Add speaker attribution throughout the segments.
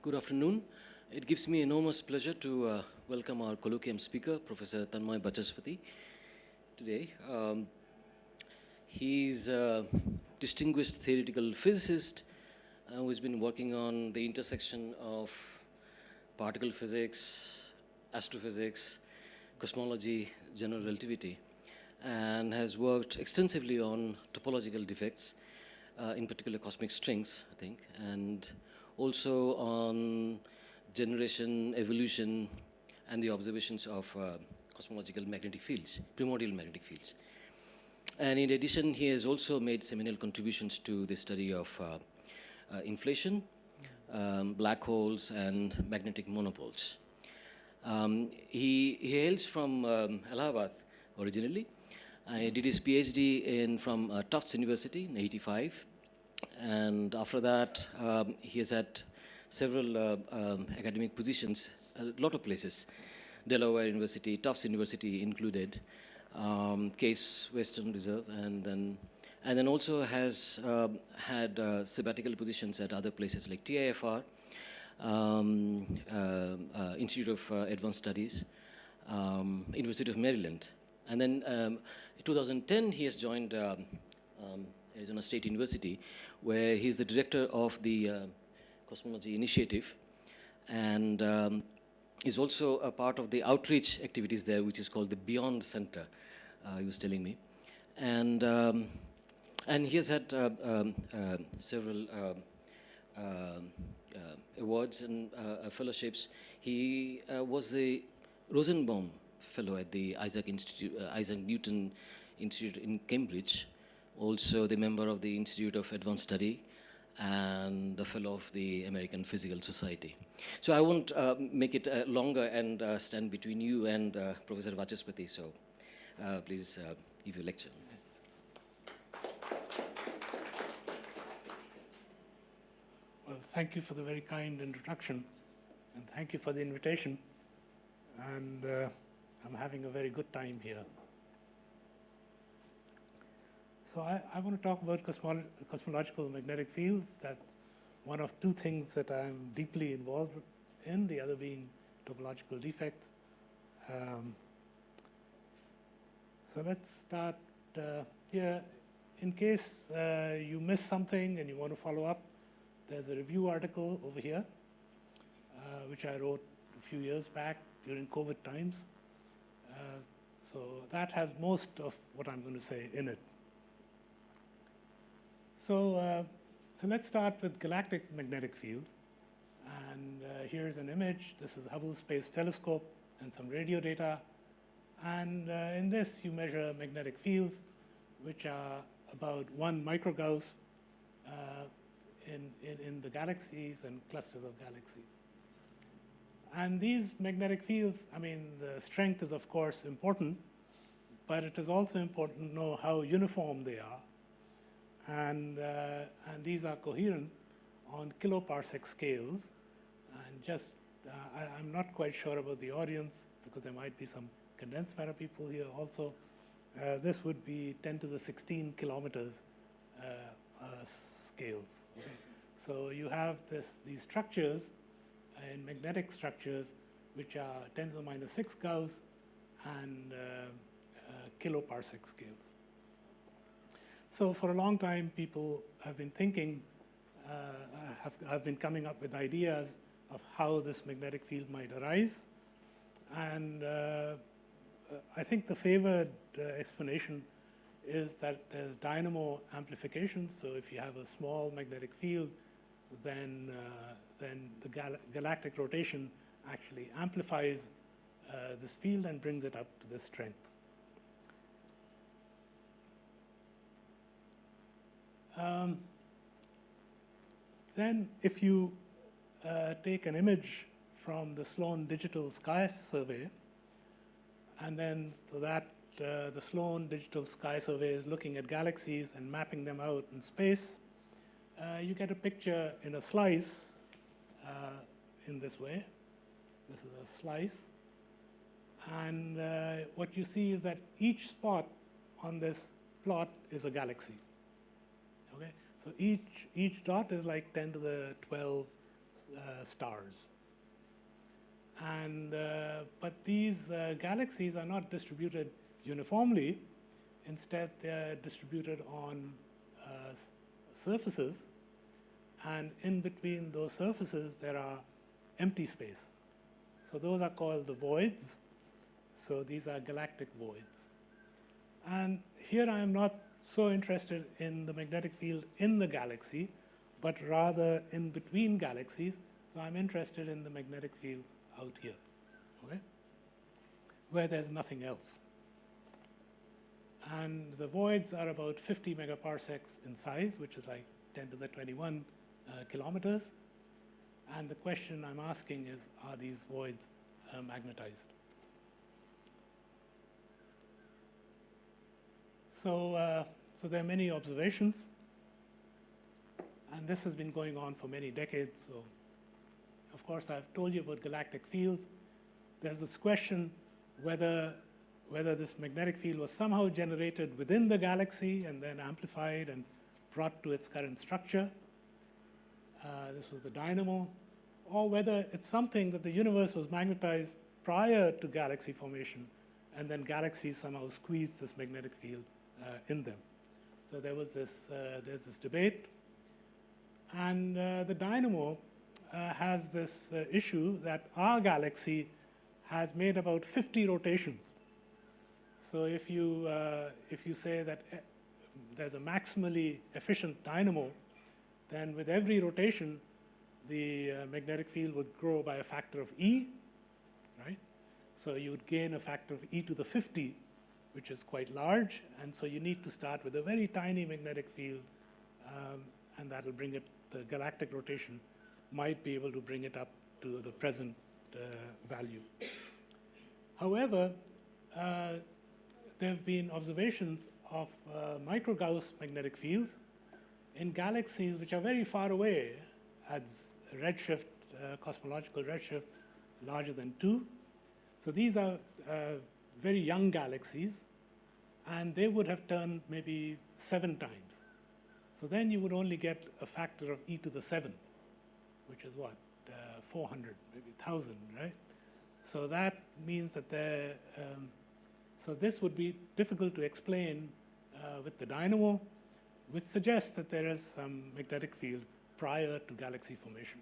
Speaker 1: Good afternoon. It gives me enormous pleasure to welcome our Colloquium speaker, Professor Tanmay Vachaspati, today. He's a distinguished theoretical physicist who has been working on the intersection of particle physics, astrophysics, cosmology, general relativity, and has worked extensively on topological defects, in particular cosmic strings, I think, and also on generation, evolution, and the observations of cosmological magnetic fields, primordial magnetic fields. And in addition, he has also made seminal contributions to the study of inflation, black holes, and magnetic monopoles. He hails from Allahabad originally. He did his PhD from Tufts University in '85. And after that, he has had several academic positions, a lot of places, Delaware University, Tufts University included, Case Western Reserve, and then also has had sabbatical positions at other places like TIFR, Institute of Advanced Studies, University of Maryland. And then in 2010, he has joined Arizona State University, where he's the director of the Cosmology Initiative, and is also a part of the outreach activities there, which is called the Beyond Center, he was telling me. And he has had several awards and fellowships. He was the Rosenbaum Fellow at the Isaac Newton Institute in Cambridge, also the member of the Institute of Advanced Study, and the fellow of the American Physical Society. So I won't make it longer and stand between you and Professor Vachaspati, so please give your lecture.
Speaker 2: Well, thank you for the very kind introduction, and thank you for the invitation. And I'm having a very good time here. So I want to talk about cosmological magnetic fields. That's one of two things that I'm deeply involved in, the other being topological defects. So let's start here. In case you missed something and you want to follow up, there's a review article over here, which I wrote a few years back during COVID times. So that has most of what I'm going to say in it. So let's start with galactic magnetic fields. And here's an image. This is Hubble Space Telescope and some radio data. And in this, you measure magnetic fields, which are about 1 microgauss in the galaxies and clusters of galaxies. And these magnetic fields, I mean, the strength is, of course, important, but it is also important to know how uniform they are. And these are coherent on kiloparsec scales. And just, I'm not quite sure about the audience, because there might be some condensed matter people here also. This would be 10 to the 16 kilometers scales. Okay? So you have these structures, in magnetic structures, which are 10 to the minus 6 Gauss and kiloparsec scales. So for a long time, people have been thinking, have been coming up with ideas of how this magnetic field might arise. And I think the favored explanation is that there's dynamo amplification. So if you have a small magnetic field, then the galactic rotation actually amplifies this field and brings it up to this strength. Then if you take an image from the Sloan Digital Sky Survey, and then so that the Sloan Digital Sky Survey is looking at galaxies and mapping them out in space, you get a picture in a slice in this way. This is a slice. And what you see is that each spot on this plot is a galaxy. Okay? So each dot is like 10 to the 12 stars. And but these galaxies are not distributed uniformly. Instead, they are distributed on surfaces, and in between those surfaces there are empty space. So those are called the voids. So these are galactic voids. And here I am not so interested in the magnetic field in the galaxy, but rather in between galaxies. So I'm interested in the magnetic fields out here, okay, where there's nothing else. And the voids are about 50 megaparsecs in size, which is like 10 to the 21 kilometers. And the question I'm asking is, are these voids magnetized? So, so there are many observations, and this has been going on for many decades. So, of course, I've told you about galactic fields. There's this question whether this magnetic field was somehow generated within the galaxy and then amplified and brought to its current structure. This was the dynamo, or whether it's something that the universe was magnetized prior to galaxy formation, and then galaxies somehow squeezed this magnetic field in them. So there was this, there's this debate, and the dynamo has this issue that our galaxy has made about 50 rotations. So if you say that there's a maximally efficient dynamo, then with every rotation, the magnetic field would grow by a factor of E, right? So you would gain a factor of E to the 50, which is quite large, and so you need to start with a very tiny magnetic field, and that will bring it, the galactic rotation might be able to bring it up to the present value. However, there have been observations of micro-Gauss magnetic fields in galaxies which are very far away, at redshift, cosmological redshift larger than 2. So these are very young galaxies, and they would have turned maybe 7 times. So then you would only get a factor of E to the 7, which is what, 400, maybe 1,000, right? So that means that there, so this would be difficult to explain with the dynamo, which suggests that there is some magnetic field prior to galaxy formation.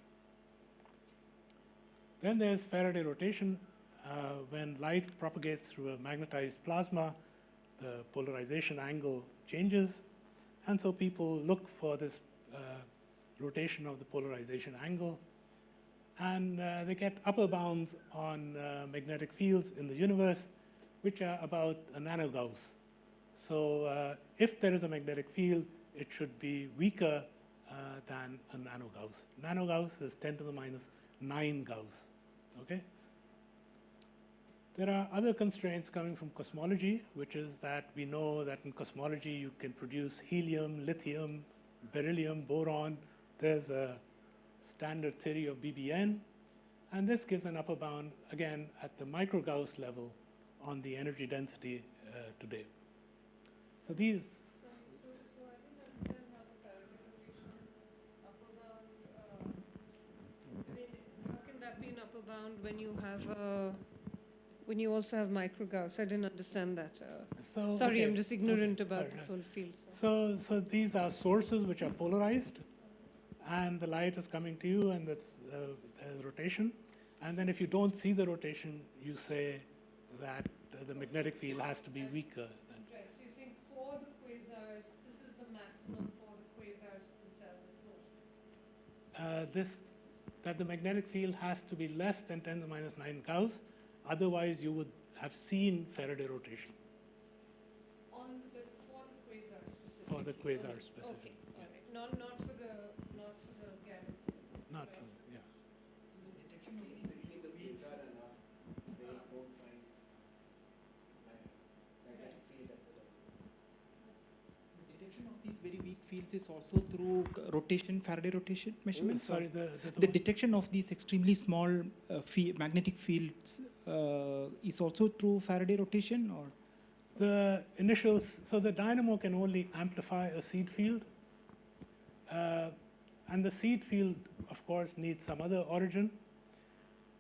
Speaker 2: Then there's Faraday rotation. When light propagates through a magnetized plasma, the polarization angle changes, and so people look for this rotation of the polarization angle, and they get upper bounds on magnetic fields in the universe, which are about a nanogauss. So if there is a magnetic field, it should be weaker than a nanogauss. Nanogauss is 10 to the minus 9 Gauss, okay? There are other constraints coming from cosmology, which is that we know that in cosmology you can produce helium, lithium, beryllium, boron. There's a standard theory of BBN, and this gives an upper bound, again, at the micro-Gauss level on the energy density today. So these...
Speaker 3: So I didn't understand how the Faraday rotation upper bound, I mean, how can that be an upper bound when you have when you also have micro-Gauss? I didn't understand that.
Speaker 2: So,
Speaker 3: Sorry,
Speaker 2: okay.
Speaker 3: I'm just ignorant
Speaker 2: Okay,
Speaker 3: about
Speaker 2: sorry,
Speaker 3: this whole field. So.
Speaker 2: So these are sources which are polarized, and the light is coming to you, and that's there's rotation. And then if you don't see the rotation, you say that the magnetic field has to be weaker.
Speaker 3: Right, so you're saying for the quasars, this is the maximum for the quasars themselves as sources.
Speaker 2: That the magnetic field has to be less than 10 to the minus 9 Gauss, otherwise you would have seen Faraday rotation.
Speaker 3: For the quasar specifically.
Speaker 2: For the quasar specifically.
Speaker 3: Okay, all right. Not for the gamma.
Speaker 2: Not,
Speaker 3: Right.
Speaker 2: yeah.
Speaker 4: Detection of these very weak fields is also through rotation, Faraday rotation measurements?
Speaker 2: Sorry,
Speaker 4: The detection of these extremely small magnetic fields is also through Faraday rotation, or?
Speaker 2: The initial, so the dynamo can only amplify a seed field, And the seed field, of course, needs some other origin.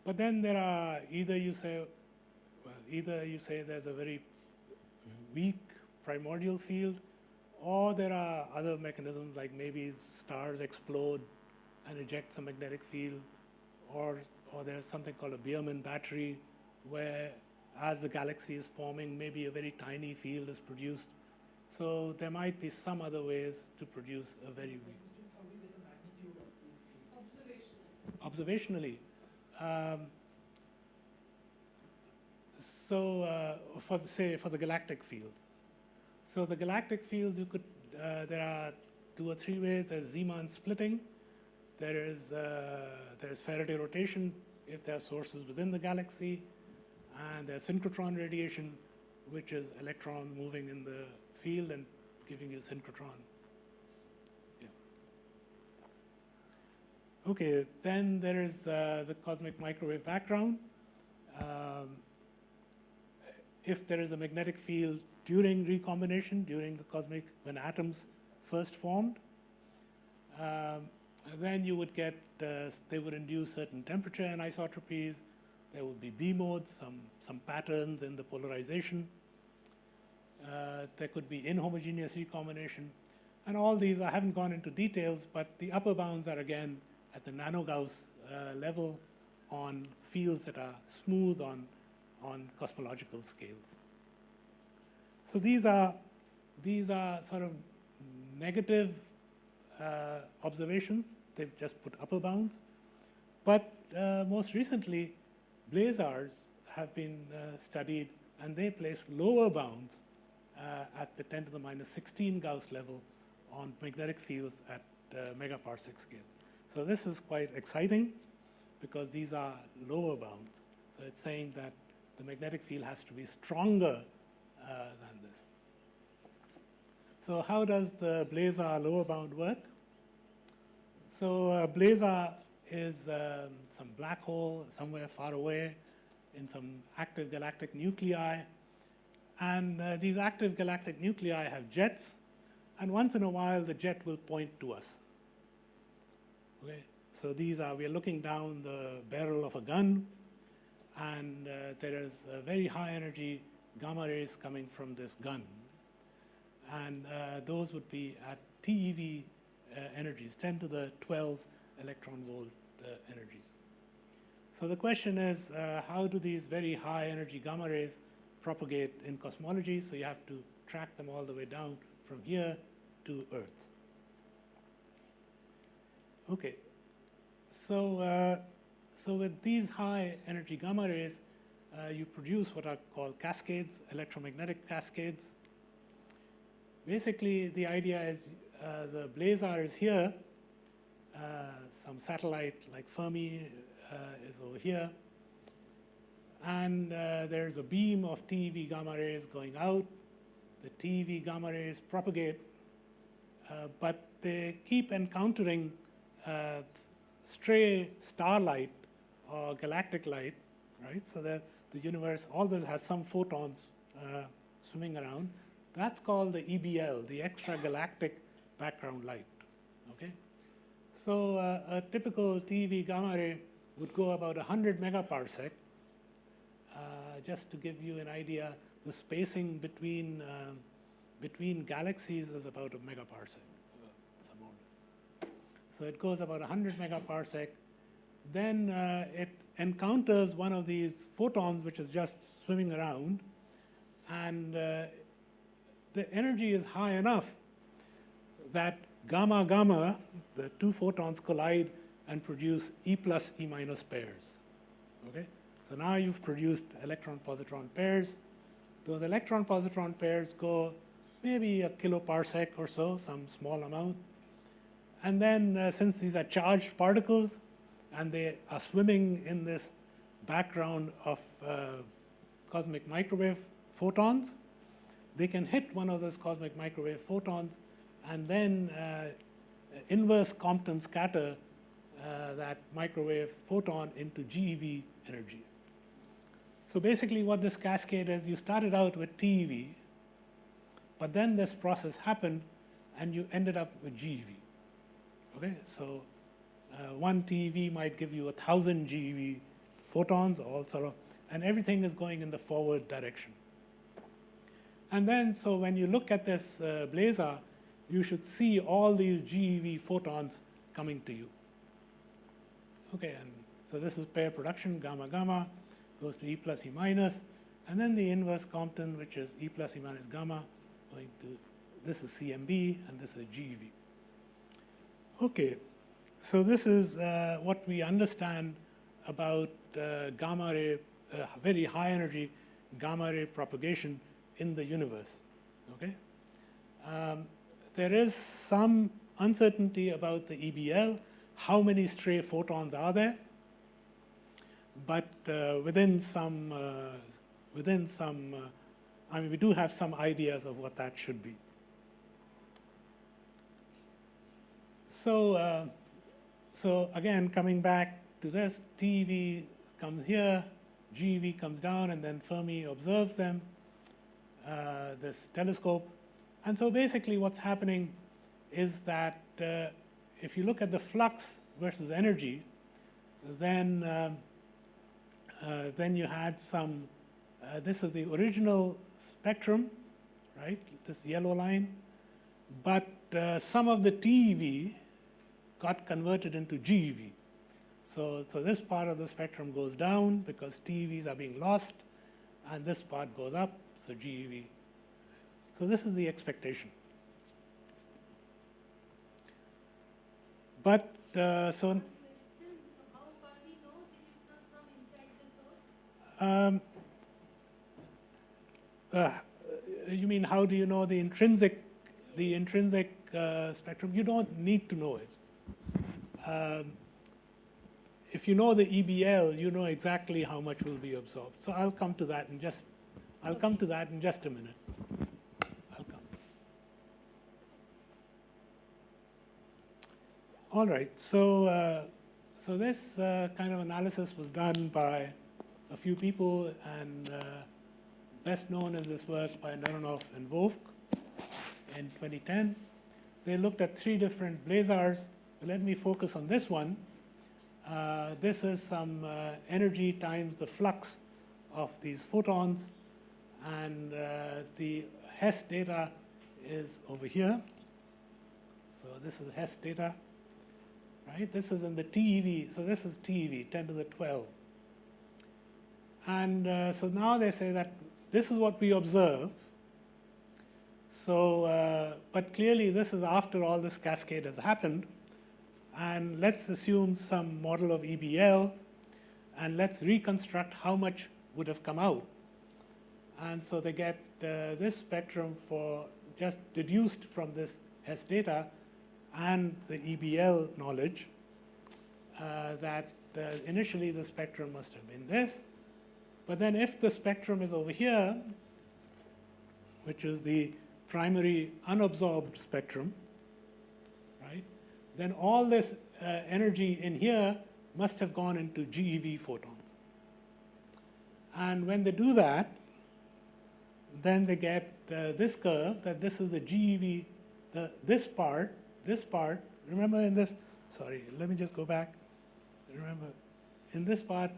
Speaker 2: But then there are either you say there's a very weak primordial field, or there are other mechanisms like maybe stars explode and eject some magnetic field, or there's something called a Biermann battery, where as the galaxy is forming, maybe a very tiny field is produced. So there might be some other ways to produce a very weak. Observationally. For the galactic fields. So the galactic fields, you could there are 2 or 3 ways. There's Zeeman splitting. There's Faraday rotation if there are sources within the galaxy, and there's synchrotron radiation, which is electrons moving in the field and giving you synchrotron. Yeah. Okay, then there is the cosmic microwave background. If there is a magnetic field during recombination, when atoms first formed, then you would get, they would induce certain temperature anisotropies. There would be B modes, some patterns in the polarization. There could be inhomogeneous recombination. And all these, I haven't gone into details, but the upper bounds are again at the nanogauss level on fields that are smooth on cosmological scales. So these are sort of negative observations. They've just put upper bounds. But most recently, blazars have been studied, and they place lower bounds at the 10 to the minus 16 Gauss level on magnetic fields at megaparsec scale. So this is quite exciting because these are lower bounds. So it's saying that the magnetic field has to be stronger than this. So how does the blazar lower bound work? So a blazar is some black hole somewhere far away in some active galactic nuclei. And these active galactic nuclei have jets. And once in a while, the jet will point to us. Okay? So we're looking down the barrel of a gun, and there is a very high energy gamma rays coming from this gun. And those would be at TeV energies, 10 to the 12 electron volt energies. So the question is, how do these very high energy gamma rays propagate in cosmology? So you have to track them all the way down from here to Earth. Okay. So with these high energy gamma rays, you produce what are called cascades, electromagnetic cascades. Basically, the idea is the blazar is here, some satellite like Fermi is over here, and there's a beam of TeV gamma rays going out. The TeV gamma rays propagate, but they keep encountering stray starlight or galactic light, right? So that the universe always has some photons swimming around. That's called the EBL, the extragalactic background light, okay? So a typical TeV gamma ray would go about 100 megaparsec. Just to give you an idea, the spacing between galaxies is about a megaparsec. Some order. So it goes about 100 megaparsec. Then it encounters one of these photons, which is just swimming around, and the energy is high enough that gamma gamma, the two photons collide and produce E plus E minus pairs. Okay? So now you've produced electron-positron pairs. Those electron-positron pairs go maybe a kiloparsec or so, some small amount. And then since these are charged particles and they are swimming in this background of cosmic microwave photons, they can hit one of those cosmic microwave photons and then inverse Compton scatter that microwave photon into GeV energies. So basically what this cascade is, you started out with TeV, but then this process happened and you ended up with GeV. Okay, so one TeV might give you 1,000 GeV photons, all sort of, and everything is going in the forward direction. And then, so when you look at this blazar, you should see all these GeV photons coming to you. Okay, and so this is pair production, gamma gamma goes to E plus E minus, and then the inverse Compton, which is E plus E minus gamma, going to, this is CMB, and this is GeV. Okay, so this is what we understand about gamma ray, very high energy gamma ray propagation in the universe. Okay, there is some uncertainty about the EBL. How many stray photons are there? But within some, I mean, we do have some ideas of what that should be. So, so again, coming back to this, TeV comes here, GeV comes down, and then Fermi observes them, this telescope. And so basically what's happening is that if you look at the flux versus energy, then you had some, this is the original spectrum, right, this yellow line, but some of the TeV got converted into GeV. So this part of the spectrum goes down because TeVs are being lost, and this part goes up, so GeV. So this is the expectation. But so
Speaker 5: So how Fermi knows it is not from inside the source?
Speaker 2: you mean how do you know the intrinsic spectrum? You don't need to know it. If you know the EBL, you know exactly how much will be absorbed. So I'll come to that in just a minute. I'll come. All right. So so this kind of analysis was done by a few people, and best known is this work by Neronov and Wolf in 2010. They looked at 3 different blazars. Let me focus on this one. This is some energy times the flux of these photons, and the Hess data is over here. So this is Hess data, right? This is in the TeV, so this is TeV, 10 to the 12. And so now they say that this is what we observe. So, but clearly this is after all this cascade has happened. And let's assume some model of EBL, and let's reconstruct how much would have come out. And so they get this spectrum for just deduced from this Hess data and the EBL knowledge that initially the spectrum must have been this. But then if the spectrum is over here, which is the primary unabsorbed spectrum, right? Then all this energy in here must have gone into GeV photons. And when they do that, then they get this curve, that this is the GeV, this part, remember in this, sorry, let me just go back. Remember, in this part,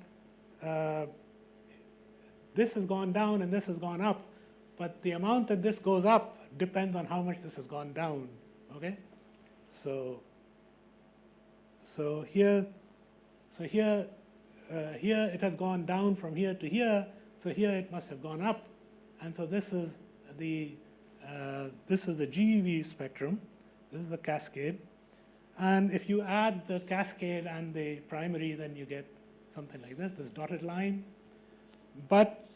Speaker 2: this has gone down and this has gone up, but the amount that this goes up depends on how much this has gone down, okay? So here it has gone down from here to here, so here it must have gone up, and so this is the GeV spectrum. This is the cascade, and if you add the cascade and the primary, then you get something like this dotted line. But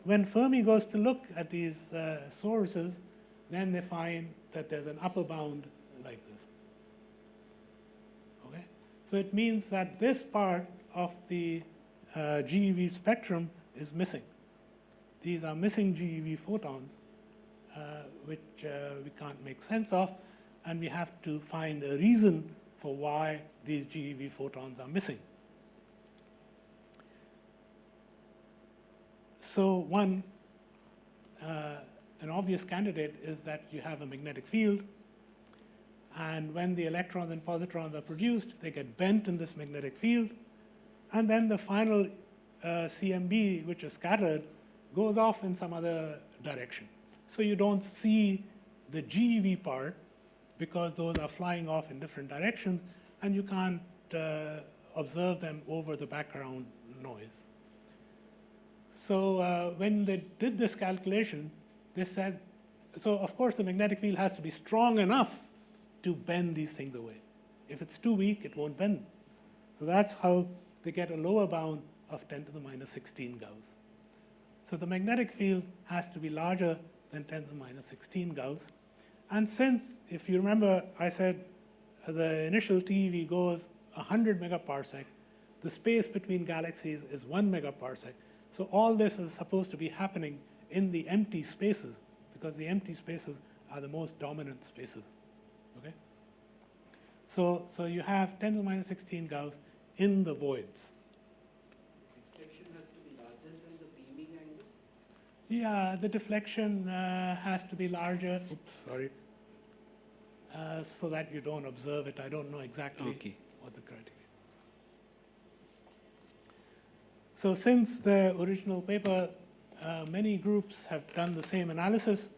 Speaker 2: when Fermi goes to look at these sources, then they find that there's an upper bound like this. Okay, so it means that this part of the GeV spectrum is missing. These are missing GeV photons, which we can't make sense of, and we have to find a reason for why these GeV photons are missing. So an obvious candidate is that you have a magnetic field, And when the electrons and positrons are produced, they get bent in this magnetic field. And then the final CMB, which is scattered, goes off in some other direction. So you don't see the GeV part because those are flying off in different directions, and you can't observe them over the background noise. So when they did this calculation, they said, so of course the magnetic field has to be strong enough to bend these things away. If it's too weak, it won't bend. So that's how they get a lower bound of 10 to the minus 16 Gauss. So the magnetic field has to be larger than 10 to the minus 16 Gauss. And since, if you remember, I said the initial TeV goes 100 megaparsec, the space between galaxies is 1 megaparsec. So all this is supposed to be happening in the empty spaces, because the empty spaces are the most dominant spaces. Okay? So you have 10 to the minus 16 Gauss in the voids.
Speaker 6: Deflection has to be larger than the beaming angle?
Speaker 2: Yeah, the deflection has to be larger. Oops, sorry. So that you don't observe it. I don't know exactly what the criteria. So since the original paper, many groups have done the same analysis,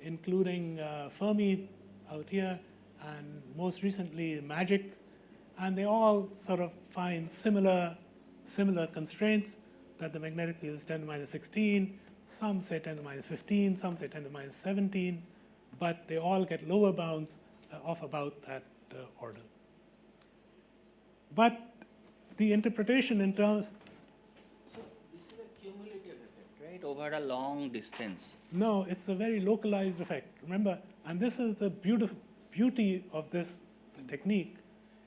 Speaker 2: including Fermi out here, and most recently Magic, and they all sort of find similar constraints, that the magnetic field is 10 to the minus 16, some say 10 to the minus 15, some say 10 to the minus 17, but they all get lower bounds of about that order. But the interpretation in terms,
Speaker 6: So this is a cumulative effect, right? Over a long distance.
Speaker 2: no, it's a very localized effect. Remember, and this is the beauty of this technique,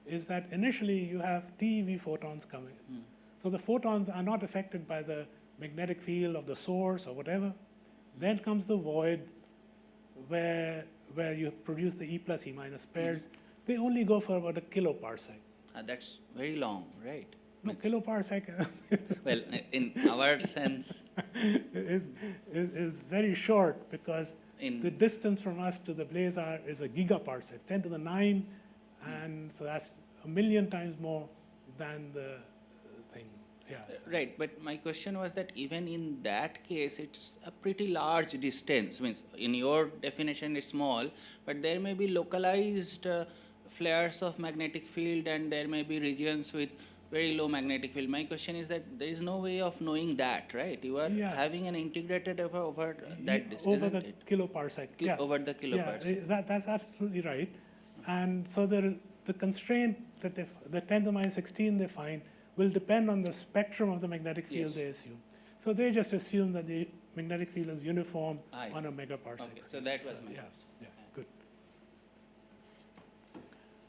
Speaker 2: is that initially you have TeV photons coming. So the photons are not affected by the magnetic field of the source or whatever. Then comes the void where you produce the E plus E minus pairs. They only go for about a kiloparsec.
Speaker 6: That's very long, right?
Speaker 2: No, kiloparsec
Speaker 6: Well, in our sense,
Speaker 2: is very short, because
Speaker 6: in
Speaker 2: the distance from us to the blazar is a gigaparsec, 10 to the 9, and so that's 1,000,000 times more than the thing. Yeah.
Speaker 6: right, but my question was that even in that case, it's a pretty large distance. Means in your definition, it's small, but there may be localized flares of magnetic field, and there may be regions with very low magnetic field. My question is that there is no way of knowing that, right? You are
Speaker 2: Yeah.
Speaker 6: having an integrated over that distance,
Speaker 2: Over
Speaker 6: isn't
Speaker 2: the
Speaker 6: it?
Speaker 2: kiloparsec. Yeah.
Speaker 6: Over the kiloparsec.
Speaker 2: Yeah, that's absolutely right. And so the constraint that the 10 to the minus 16 they find will depend on the spectrum of the magnetic field
Speaker 6: Yes.
Speaker 2: they assume. So they just assume that the magnetic field is uniform
Speaker 6: I
Speaker 2: on a
Speaker 6: see.
Speaker 2: megaparsec.
Speaker 6: Okay, so that was my
Speaker 2: Yeah,
Speaker 6: question.
Speaker 2: yeah, good.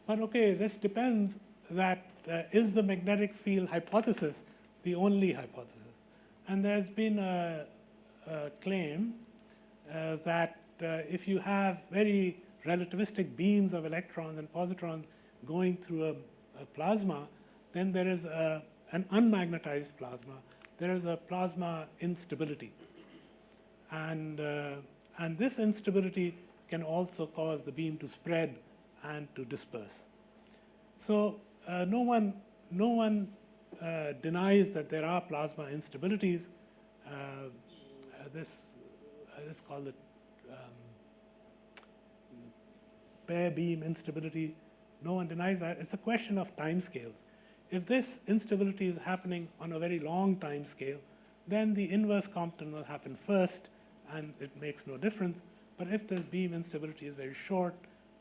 Speaker 2: But okay, this depends that is the magnetic field hypothesis the only hypothesis? And there's been a claim that if you have very relativistic beams of electrons and positrons going through a plasma, then there is an unmagnetized plasma. There is a plasma instability. And this instability can also cause the beam to spread and to disperse. So no one denies that there are plasma instabilities. This is called the bare beam instability. No one denies that. It's a question of time scales. If this instability is happening on a very long time scale, then the inverse Compton will happen first, and it makes no difference. But if the beam instability is very short,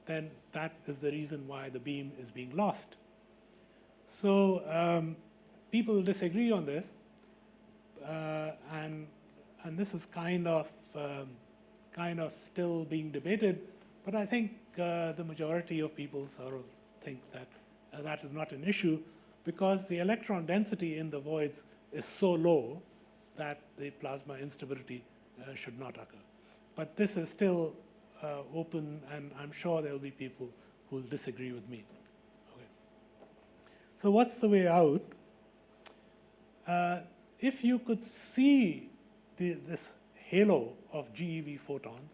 Speaker 2: then that is the reason why the beam is being lost. So people disagree on this, and this is kind of still being debated. But I think the majority of people sort of think that that is not an issue, because the electron density in the voids is so low that the plasma instability should not occur. But this is still open, and I'm sure there will be people who will disagree with me. Okay. So what's the way out? If you could see this halo of GeV photons,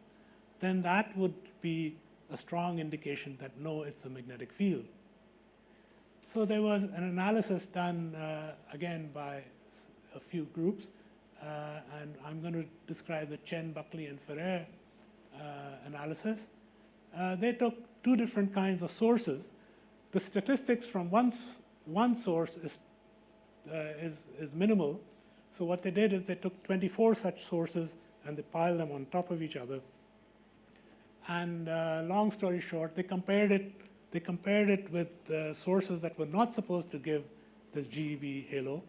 Speaker 2: then that would be a strong indication that no, it's a magnetic field. So there was an analysis done again by a few groups, and I'm going to describe the Chen, Buckley, and Ferrer analysis. They took two different kinds of sources. The statistics from one source is minimal. So what they did is they took 24 such sources and they piled them on top of each other. And long story short, they compared it with sources that were not supposed to give this GeV halo,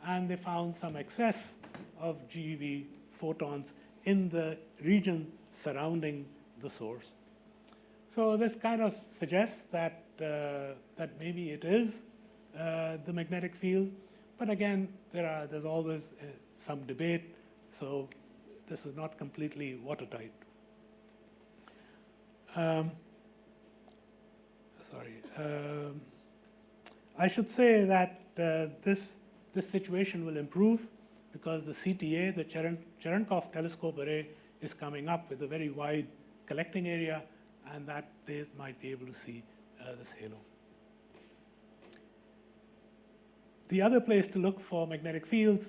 Speaker 2: and they found some excess of GeV photons in the region surrounding the source. So this kind of suggests that that maybe it is the magnetic field, but again, there's always some debate. So this is not completely watertight. I should say that this situation will improve because the CTA, the Cherenkov telescope array, is coming up with a very wide collecting area, and that they might be able to see this halo. The other place to look for magnetic fields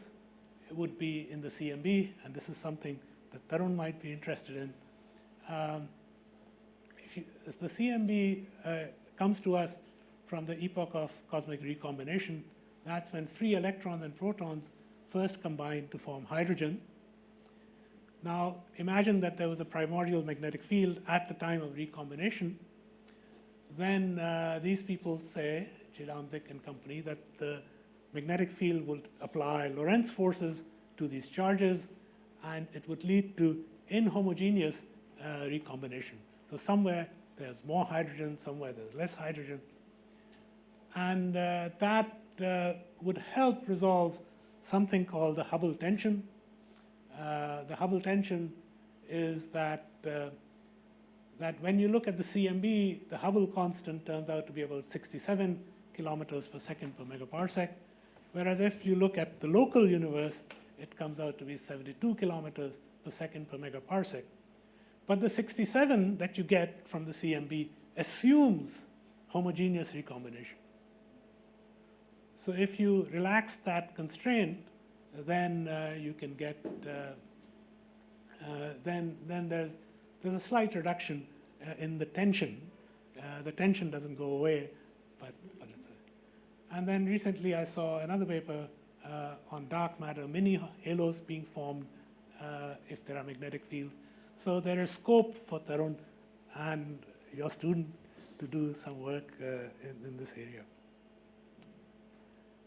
Speaker 2: would be in the CMB, and this is something that Tarun might be interested in. As the CMB comes to us from the epoch of cosmic recombination, that's when free electrons and protons first combine to form hydrogen. Now, imagine that there was a primordial magnetic field at the time of recombination. Then these people say, Jilamzik and company, that the magnetic field would apply Lorentz forces to these charges, and it would lead to inhomogeneous recombination. So somewhere there's more hydrogen, somewhere there's less hydrogen. And that would help resolve something called the Hubble tension. The Hubble tension is that when you look at the CMB, the Hubble constant turns out to be about 67 kilometers per second per megaparsec, whereas if you look at the local universe, it comes out to be 72 kilometers per second per megaparsec. But the 67 that you get from the CMB assumes homogeneous recombination. So if you relax that constraint, then you can get, then there's a slight reduction in the tension. The tension doesn't go away, but it's and then recently I saw another paper on dark matter mini halos being formed if there are magnetic fields. So there is scope for Tarun and your students to do some work in this area.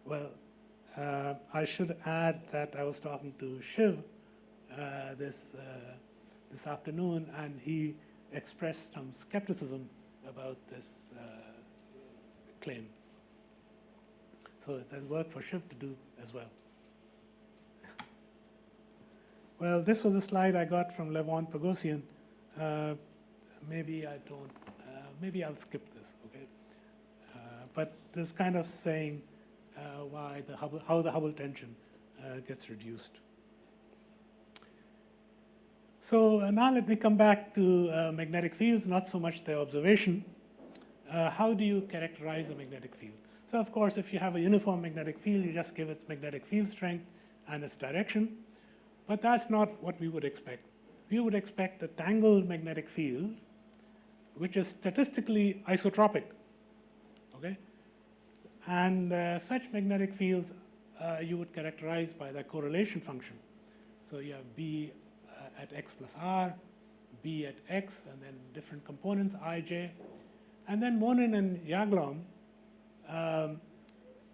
Speaker 2: Well, I should add that I was talking to Shiv this afternoon, and he expressed some skepticism about this claim. So there's work for Shiv to do as well. Well, this was a slide I got from Levon Pagosian. Maybe I don't, maybe I'll skip this, okay? But this kind of saying why how the Hubble tension gets reduced. So now let me come back to magnetic fields, not so much their observation. How do you characterize a magnetic field? So of course, if you have a uniform magnetic field, you just give its magnetic field strength and its direction. But that's not what we would expect. We would expect a tangled magnetic field, which is statistically isotropic, okay? And such magnetic fields you would characterize by their correlation function. So you have B at x plus r, B at x, and then different components, I, J. And then Monin and Yaglom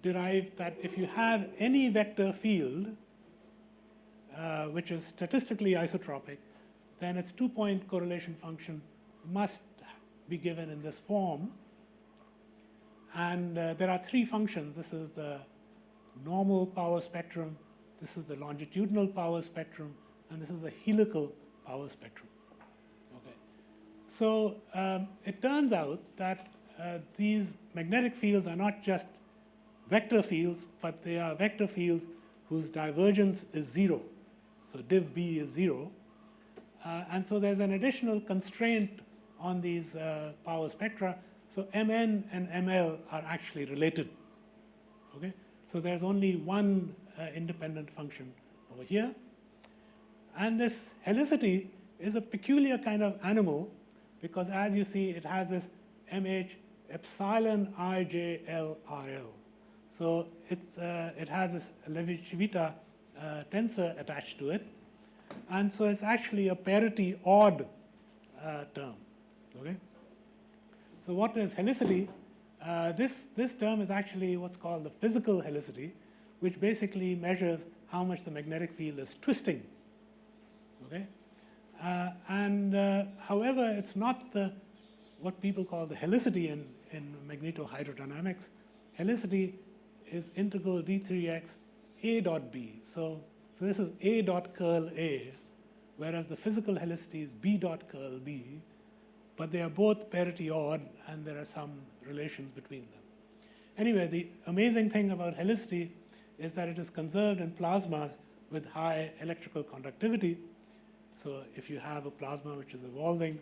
Speaker 2: derived that if you have any vector field which is statistically isotropic, then its two-point correlation function must be given in this form. And there are three functions. This is the normal power spectrum, this is the longitudinal power spectrum, and this is the helical power spectrum. Okay. So it turns out that these magnetic fields are not just vector fields, but they are vector fields whose divergence is 0. So div B is 0. And so there's an additional constraint on these power spectra. So Mn and Ml are actually related. Okay? So there's only one independent function over here. And this helicity is a peculiar kind of animal because, as you see, it has this MH epsilon IJL RL. So it has this Levi-Civita tensor attached to it. And so it's actually a parity odd term. Okay? So what is helicity? This term is actually what's called the physical helicity, which basically measures how much the magnetic field is twisting. Okay? However, it's not what people call the helicity in magnetohydrodynamics. Helicity is integral d3x a dot b. So this is a dot curl a, whereas the physical helicity is b dot curl b. But they are both parity odd, and there are some relations between them. Anyway, the amazing thing about helicity is that it is conserved in plasmas with high electrical conductivity. So if you have a plasma which is evolving,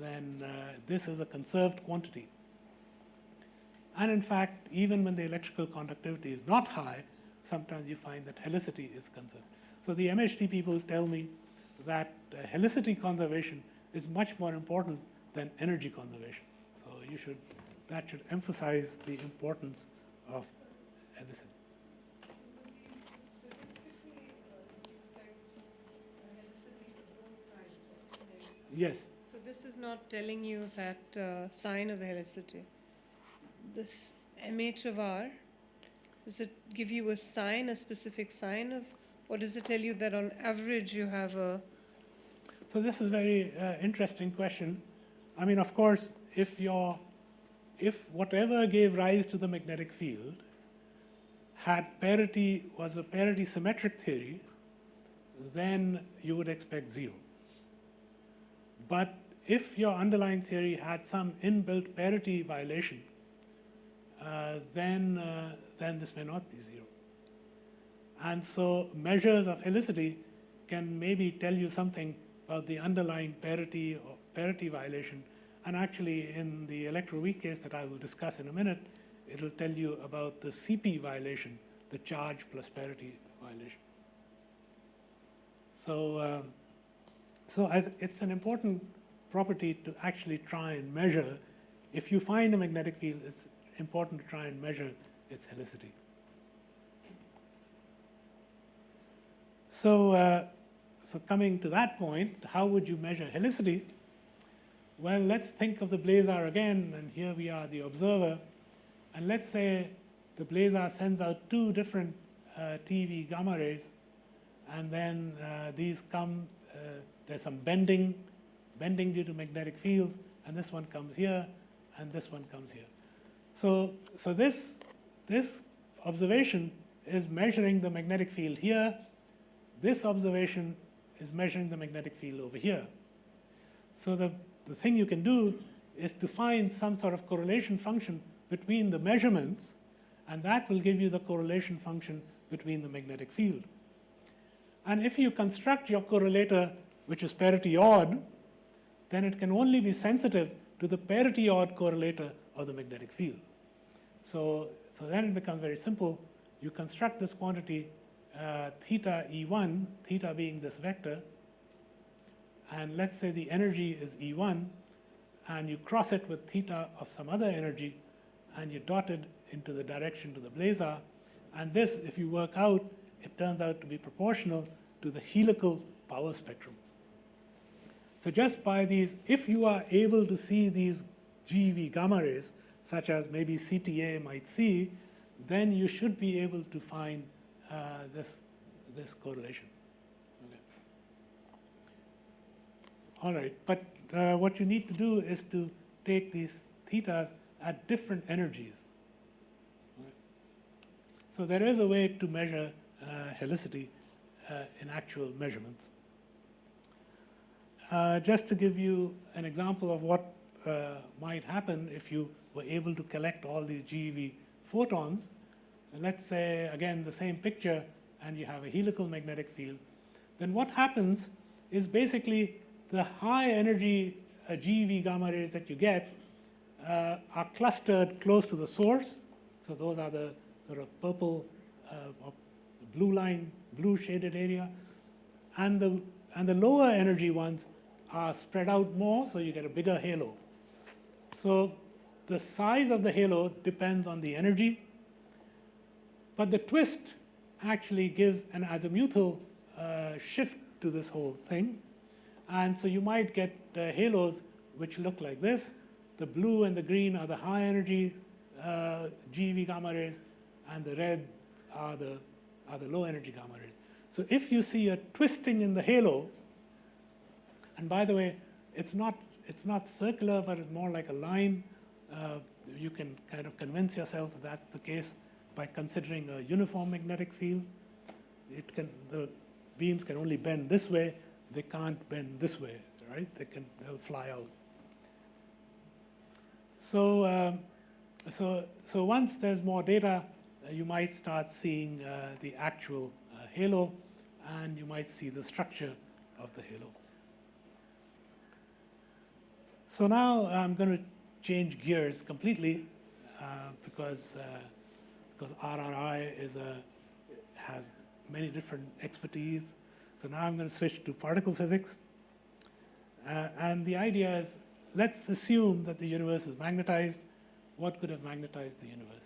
Speaker 2: then this is a conserved quantity. And in fact, even when the electrical conductivity is not high, sometimes you find that helicity is conserved. So the MHD people tell me that helicity conservation is much more important than energy conservation. So that should emphasize the importance of helicity. Yes.
Speaker 3: So this is not telling you that sign of the helicity. This MH of R, does it give you a sign, a specific sign of, or does it tell you that on average you have a?
Speaker 2: So this is a very interesting question. I mean, of course, if whatever gave rise to the magnetic field was a parity symmetric theory, then you would expect 0. But if your underlying theory had some inbuilt parity violation, then this may not be 0. And so measures of helicity can maybe tell you something about the underlying parity or parity violation. And actually, in the electroweak case that I will discuss in a minute, it will tell you about the CP violation, the charge plus parity violation. So, it's an important property to actually try and measure. If you find a magnetic field, it's important to try and measure its helicity. So coming to that point, how would you measure helicity? Well, let's think of the blazar again, and here we are, the observer. And let's say the blazar sends out 2 different TeV gamma rays, and then these come, there's some bending due to magnetic fields, and this one comes here, and this one comes here. So this observation is measuring the magnetic field here. This observation is measuring the magnetic field over here. So the thing you can do is to find some sort of correlation function between the measurements, and that will give you the correlation function between the magnetic field. And if you construct your correlator, which is parity odd, then it can only be sensitive to the parity odd correlator of the magnetic field. So then it becomes very simple. You construct this quantity theta E1, theta being this vector, and let's say the energy is E1, and you cross it with theta of some other energy, and you dot it into the direction to the blazar. And this, if you work out, it turns out to be proportional to the helical power spectrum. So just by these, if you are able to see these GeV gamma rays, such as maybe CTA might see, then you should be able to find this correlation. Okay. All right, but what you need to do is to take these thetas at different energies. Okay. So there is a way to measure helicity in actual measurements. Just to give you an example of what might happen if you were able to collect all these GeV photons, and let's say, again, the same picture, and you have a helical magnetic field, then what happens is basically the high energy GeV gamma rays that you get are clustered close to the source. So those are the sort of purple or blue line, blue shaded area. And the lower energy ones are spread out more, so you get a bigger halo. So the size of the halo depends on the energy, but the twist actually gives an azimuthal shift to this whole thing. And so you might get halos which look like this. The blue and the green are the high energy GeV gamma rays, and the red are the low energy gamma rays. So if you see a twisting in the halo, and by the way, it's not circular, but it's more like a line. You can kind of convince yourself that that's the case by considering a uniform magnetic field. The beams can only bend this way. They can't bend this way, right? They'll fly out. So once there's more data, you might start seeing the actual halo, and you might see the structure of the halo. So now I'm going to change gears completely because RRI has many different expertise. So now I'm going to switch to particle physics. And the idea is, let's assume that the universe is magnetized. What could have magnetized the universe?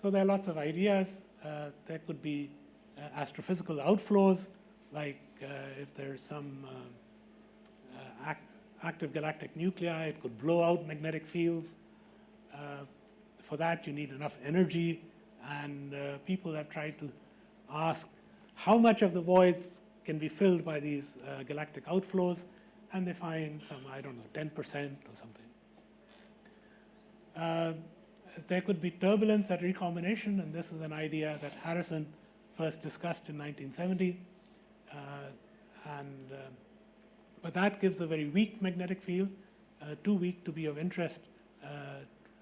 Speaker 2: So there are lots of ideas. There could be astrophysical outflows, like if there's some active galactic nuclei, it could blow out magnetic fields. For that, you need enough energy, and people have tried to ask how much of the voids can be filled by these galactic outflows, and they find some, I don't know, 10% or something. There could be turbulence at recombination, and this is an idea that Harrison first discussed in 1970. But that gives a very weak magnetic field, too weak to be of interest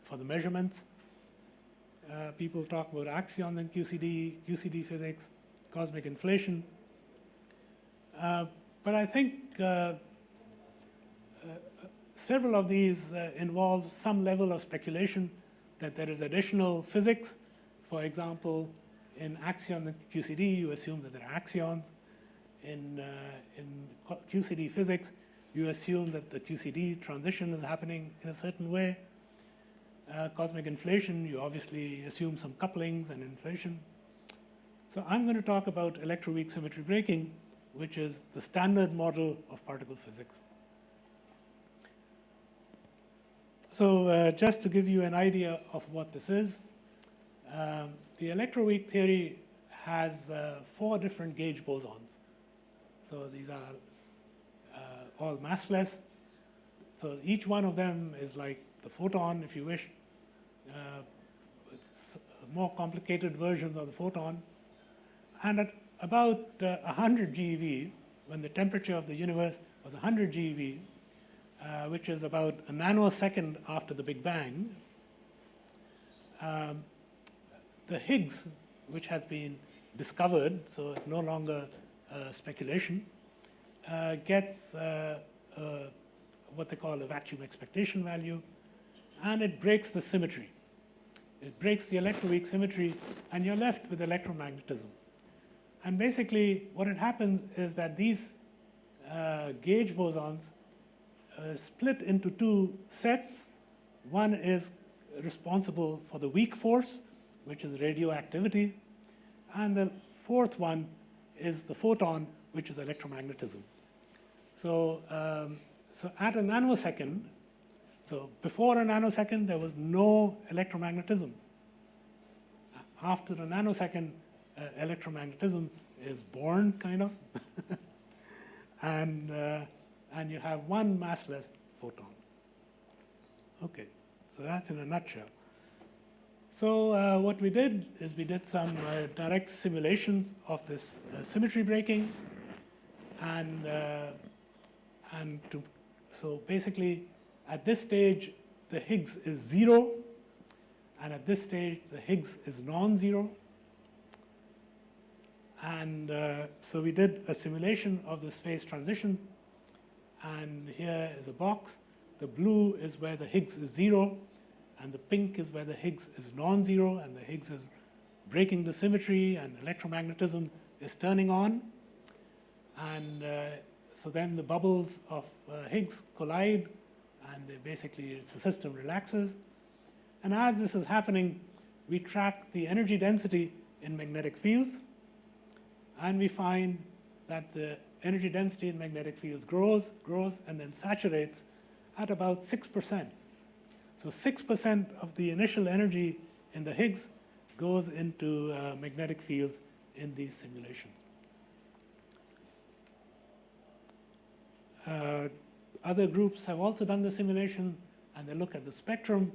Speaker 2: for the measurements. People talk about axions in QCD physics, cosmic inflation. But I think several of these involve some level of speculation that there is additional physics. For example, in axion and QCD, you assume that there are axions. In QCD physics, you assume that the QCD transition is happening in a certain way. Cosmic inflation, you obviously assume some couplings and inflation. So I'm going to talk about electroweak symmetry breaking, which is the standard model of particle physics. So just to give you an idea of what this is, the electroweak theory has 4 different gauge bosons. So these are all massless. So each one of them is like the photon, if you wish. It's more complicated versions of the photon. And at about 100 GeV, when the temperature of the universe was 100 GeV, which is about a nanosecond after the Big Bang, the Higgs, which has been discovered, so it's no longer speculation, gets what they call a vacuum expectation value, and it breaks the symmetry. It breaks the electroweak symmetry, and you're left with electromagnetism. And basically, what it happens is that these gauge bosons split into 2 sets. One is responsible for the weak force, which is radioactivity, and the 4th one is the photon, which is electromagnetism. So, so at a nanosecond, so before a nanosecond, there was no electromagnetism. After a nanosecond, electromagnetism is born, kind of, and you have one massless photon. Okay, so that's in a nutshell. So what we did is we did some direct simulations of this symmetry breaking, so basically at this stage the Higgs is 0, and at this stage the Higgs is non-zero. And so we did a simulation of this phase transition, and here is a box. The blue is where the Higgs is 0, and the pink is where the Higgs is non-zero, and the Higgs is breaking the symmetry, and electromagnetism is turning on. And so then the bubbles of Higgs collide, and basically the system relaxes. And as this is happening, we track the energy density in magnetic fields, and we find that the energy density in magnetic fields grows, and then saturates at about 6%. So 6% of the initial energy in the Higgs goes into magnetic fields in these simulations. Other groups have also done the simulation, and they look at the spectrum,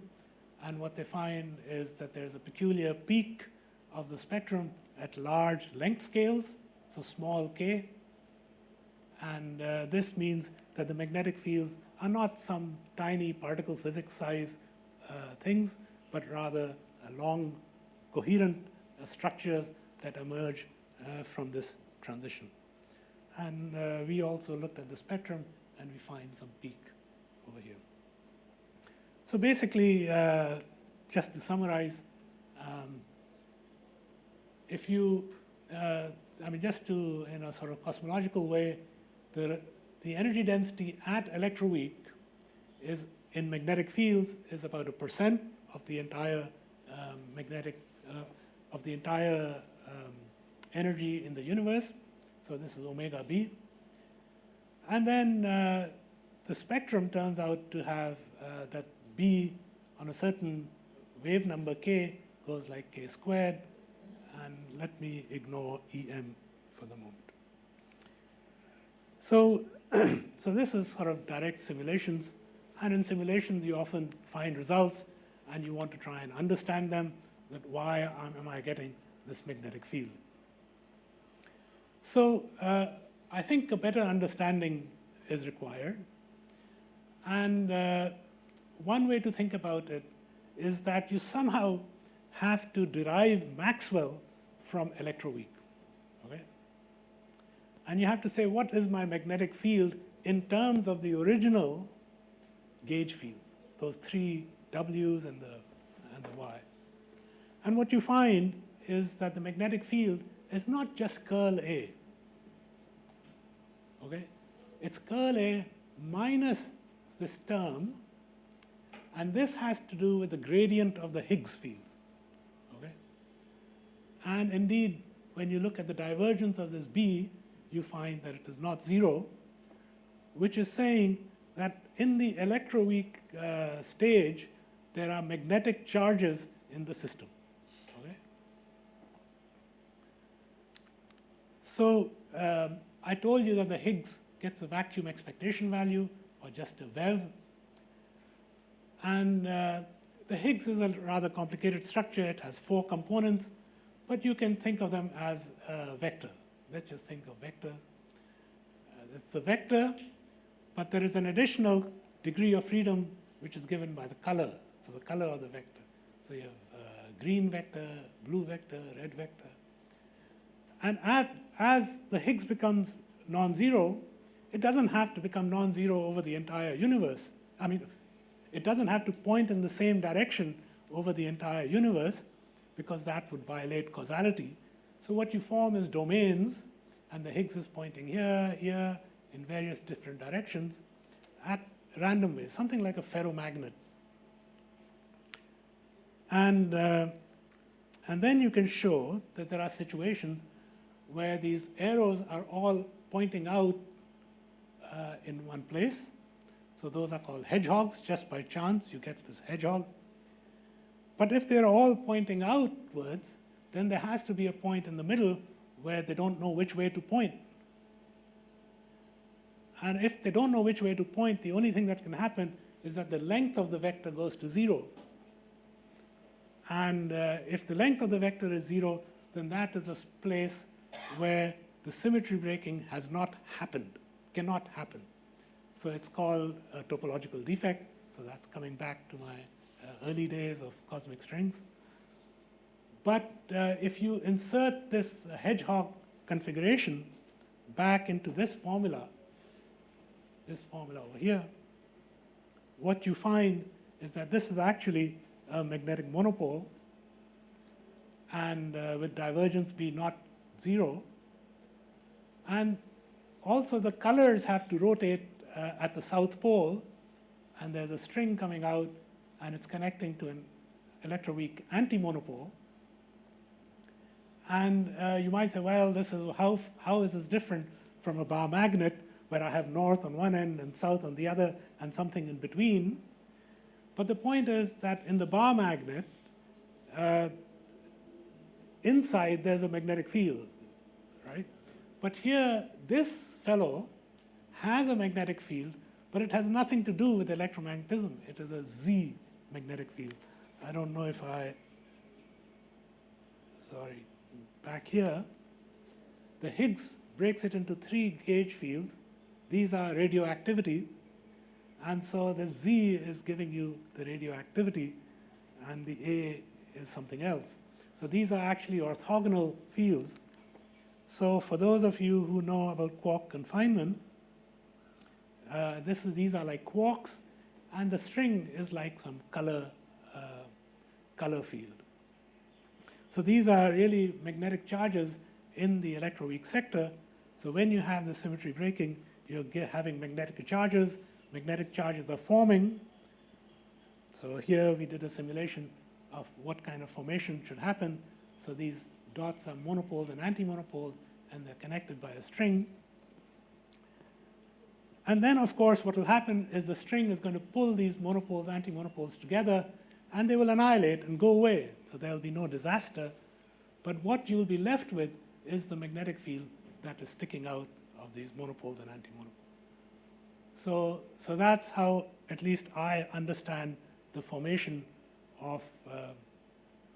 Speaker 2: and what they find is that there's a peculiar peak of the spectrum at large length scales, so small k. And this means that the magnetic fields are not some tiny particle physics size things, but rather long, coherent structures that emerge from this transition. And we also looked at the spectrum, and we find some peak over here. So basically, just to summarize, if you, just to, in a sort of cosmological way, the energy density at electroweak is in magnetic fields is about 1% of the entire energy in the universe. So this is omega b. And then the spectrum turns out to have that b on a certain wave number k goes like k squared. And let me ignore em for the moment. So, so this is sort of direct simulations. And in simulations, you often find results, and you want to try and understand them, that why am I getting this magnetic field? So I think a better understanding is required. And one way to think about it is that you somehow have to derive Maxwell from electroweak. Okay? And you have to say, what is my magnetic field in terms of the original gauge fields, those three W's and the Y. And what you find is that the magnetic field is not just curl A. Okay? It's curl A minus this term, and this has to do with the gradient of the Higgs fields. Okay? And indeed, when you look at the divergence of this B, you find that it is not 0, which is saying that in the electroweak stage, there are magnetic charges in the system. Okay? So I told you that the Higgs gets a vacuum expectation value, or just a VEV. And the Higgs is a rather complicated structure. It has 4 components, but you can think of them as a vector. Let's just think of vectors. It's a vector, but there is an additional degree of freedom which is given by the color, so the color of the vector. So you have green vector, blue vector, red vector. And as the Higgs becomes non-zero, it doesn't have to become non-zero over the entire universe. I mean, it doesn't have to point in the same direction over the entire universe, because that would violate causality. So what you form is domains, and the Higgs is pointing here, here, in various different directions at random ways, something like a ferromagnet. And then you can show that there are situations where these arrows are all pointing out in one place. So those are called hedgehogs. Just by chance, you get this hedgehog. But if they're all pointing outwards, then there has to be a point in the middle where they don't know which way to point. And if they don't know which way to point, the only thing that can happen is that the length of the vector goes to 0. And if the length of the vector is 0, then that is a place where the symmetry breaking has not happened, cannot happen. So it's called a topological defect. So that's coming back to my early days of cosmic strings. But if you insert this hedgehog configuration back into this formula, this formula over here, what you find is that this is actually a magnetic monopole, and with divergence B not 0. And also the colors have to rotate at the south pole, and there's a string coming out, and it's connecting to an electroweak anti-monopole. And you might say, well, this is how is this different from a bar magnet where I have north on one end and south on the other and something in between? But the point is that in the bar magnet, inside there's a magnetic field, right? But here, this fellow has a magnetic field, but it has nothing to do with electromagnetism. It is a Z magnetic field. I don't know if sorry, back here, the Higgs breaks it into 3 gauge fields. These are radioactivity, and so the Z is giving you the radioactivity, and the A is something else. So these are actually orthogonal fields. So for those of you who know about quark confinement, these are like quarks, and the string is like some color field. So these are really magnetic charges in the electroweak sector. So when you have the symmetry breaking, you're having magnetic charges. Magnetic charges are forming. So here we did a simulation of what kind of formation should happen. So these dots are monopoles and antimonopoles, and they're connected by a string. And then, of course, what will happen is the string is going to pull these monopoles, antimonopoles together, and they will annihilate and go away. So there will be no disaster. But what you will be left with is the magnetic field that is sticking out of these monopoles and antimonopoles. So that's how, at least I understand, the formation of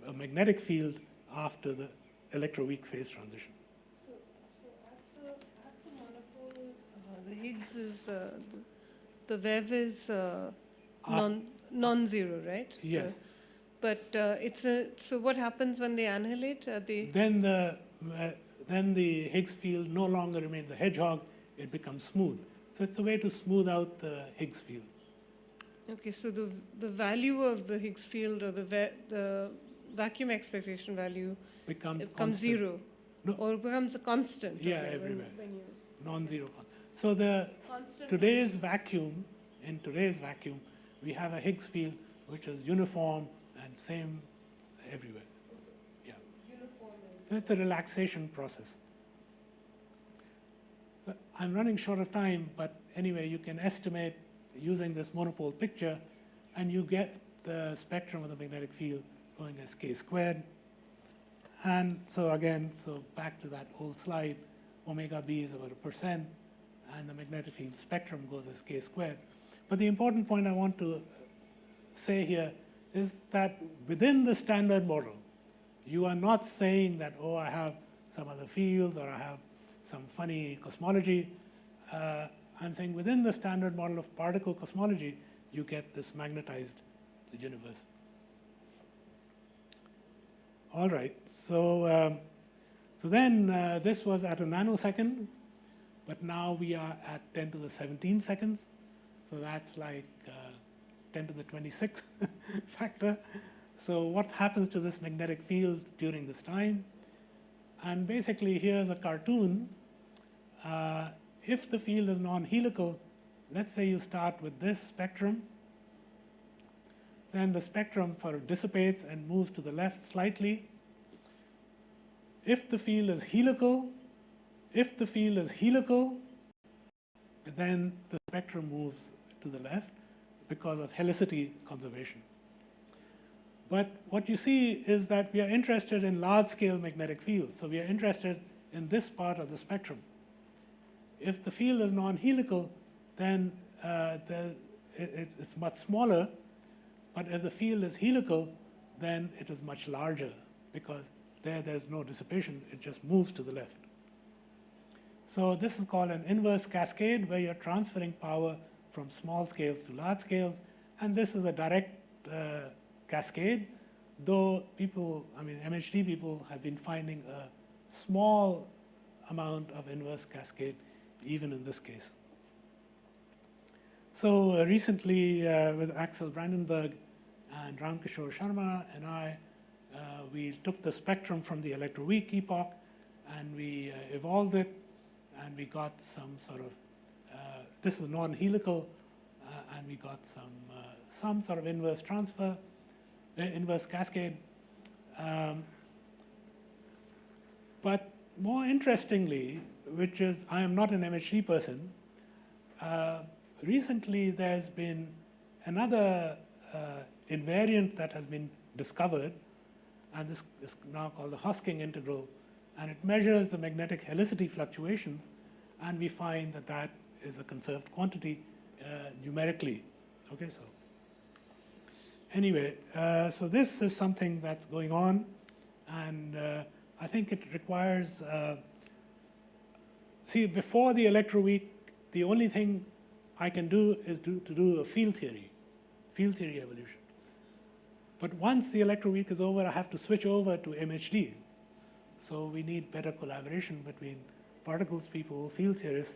Speaker 2: a magnetic field after the electroweak phase transition.
Speaker 3: So at the monopole, the Higgs is, the wave is non-zero, right?
Speaker 2: Yes.
Speaker 3: So what happens when they annihilate?
Speaker 2: Then the Higgs field no longer remains a hedgehog, it becomes smooth. So it's a way to smooth out the Higgs field.
Speaker 3: Okay, so the value of the Higgs field, or the vacuum expectation value,
Speaker 2: Becomes
Speaker 3: it becomes
Speaker 2: constant.
Speaker 3: zero,
Speaker 2: No.
Speaker 3: or it becomes a constant.
Speaker 2: Yeah,
Speaker 3: okay,
Speaker 2: everywhere.
Speaker 3: When you
Speaker 2: Non-zero. So the
Speaker 3: constant
Speaker 2: today's vacuum, in today's vacuum, we have a Higgs field which is uniform and same everywhere. Yeah.
Speaker 3: uniform.
Speaker 2: So it's a relaxation process. So I'm running short of time, but anyway, you can estimate using this monopole picture, and you get the spectrum of the magnetic field going as k squared. And so again, so back to that whole slide, omega b is about 1%, and the magnetic field spectrum goes as k squared. But the important point I want to say here is that within the standard model, you are not saying that, oh, I have some other fields, or I have some funny cosmology. I'm saying within the standard model of particle cosmology, you get this magnetized universe. All right, so then this was at a nanosecond, but now we are at 10 to the 17 seconds. So that's like 10 to the 26th factor. So what happens to this magnetic field during this time? And basically, here's a cartoon. If the field is non-helical, let's say you start with this spectrum, then the spectrum sort of dissipates and moves to the left slightly. If the field is helical, then the spectrum moves to the left because of helicity conservation. But what you see is that we are interested in large-scale magnetic fields. So we are interested in this part of the spectrum. If the field is non-helical, then it's much smaller. But if the field is helical, then it is much larger, because there's no dissipation. It just moves to the left. So this is called an inverse cascade, where you're transferring power from small scales to large scales. And this is a direct cascade, though people, MHD people have been finding a small amount of inverse cascade even in this case. So recently, with Axel Brandenburg and Ramkishore Sharma and I, we took the spectrum from the electroweak epoch and we evolved it, and we got some sort of, this is non-helical, and we got some sort of inverse transfer, inverse cascade. But more interestingly, which is, I am not an MHD person, recently there's been another invariant that has been discovered, and this is now called the Hosking integral, and it measures the magnetic helicity fluctuations, and we find that that is a conserved quantity numerically. Okay, so anyway, so this is something that's going on, and I think it requires, see, before the electroweak, the only thing I can do is to do a field theory evolution. But once the electroweak is over, I have to switch over to MHD. So we need better collaboration between particles people, field theorists,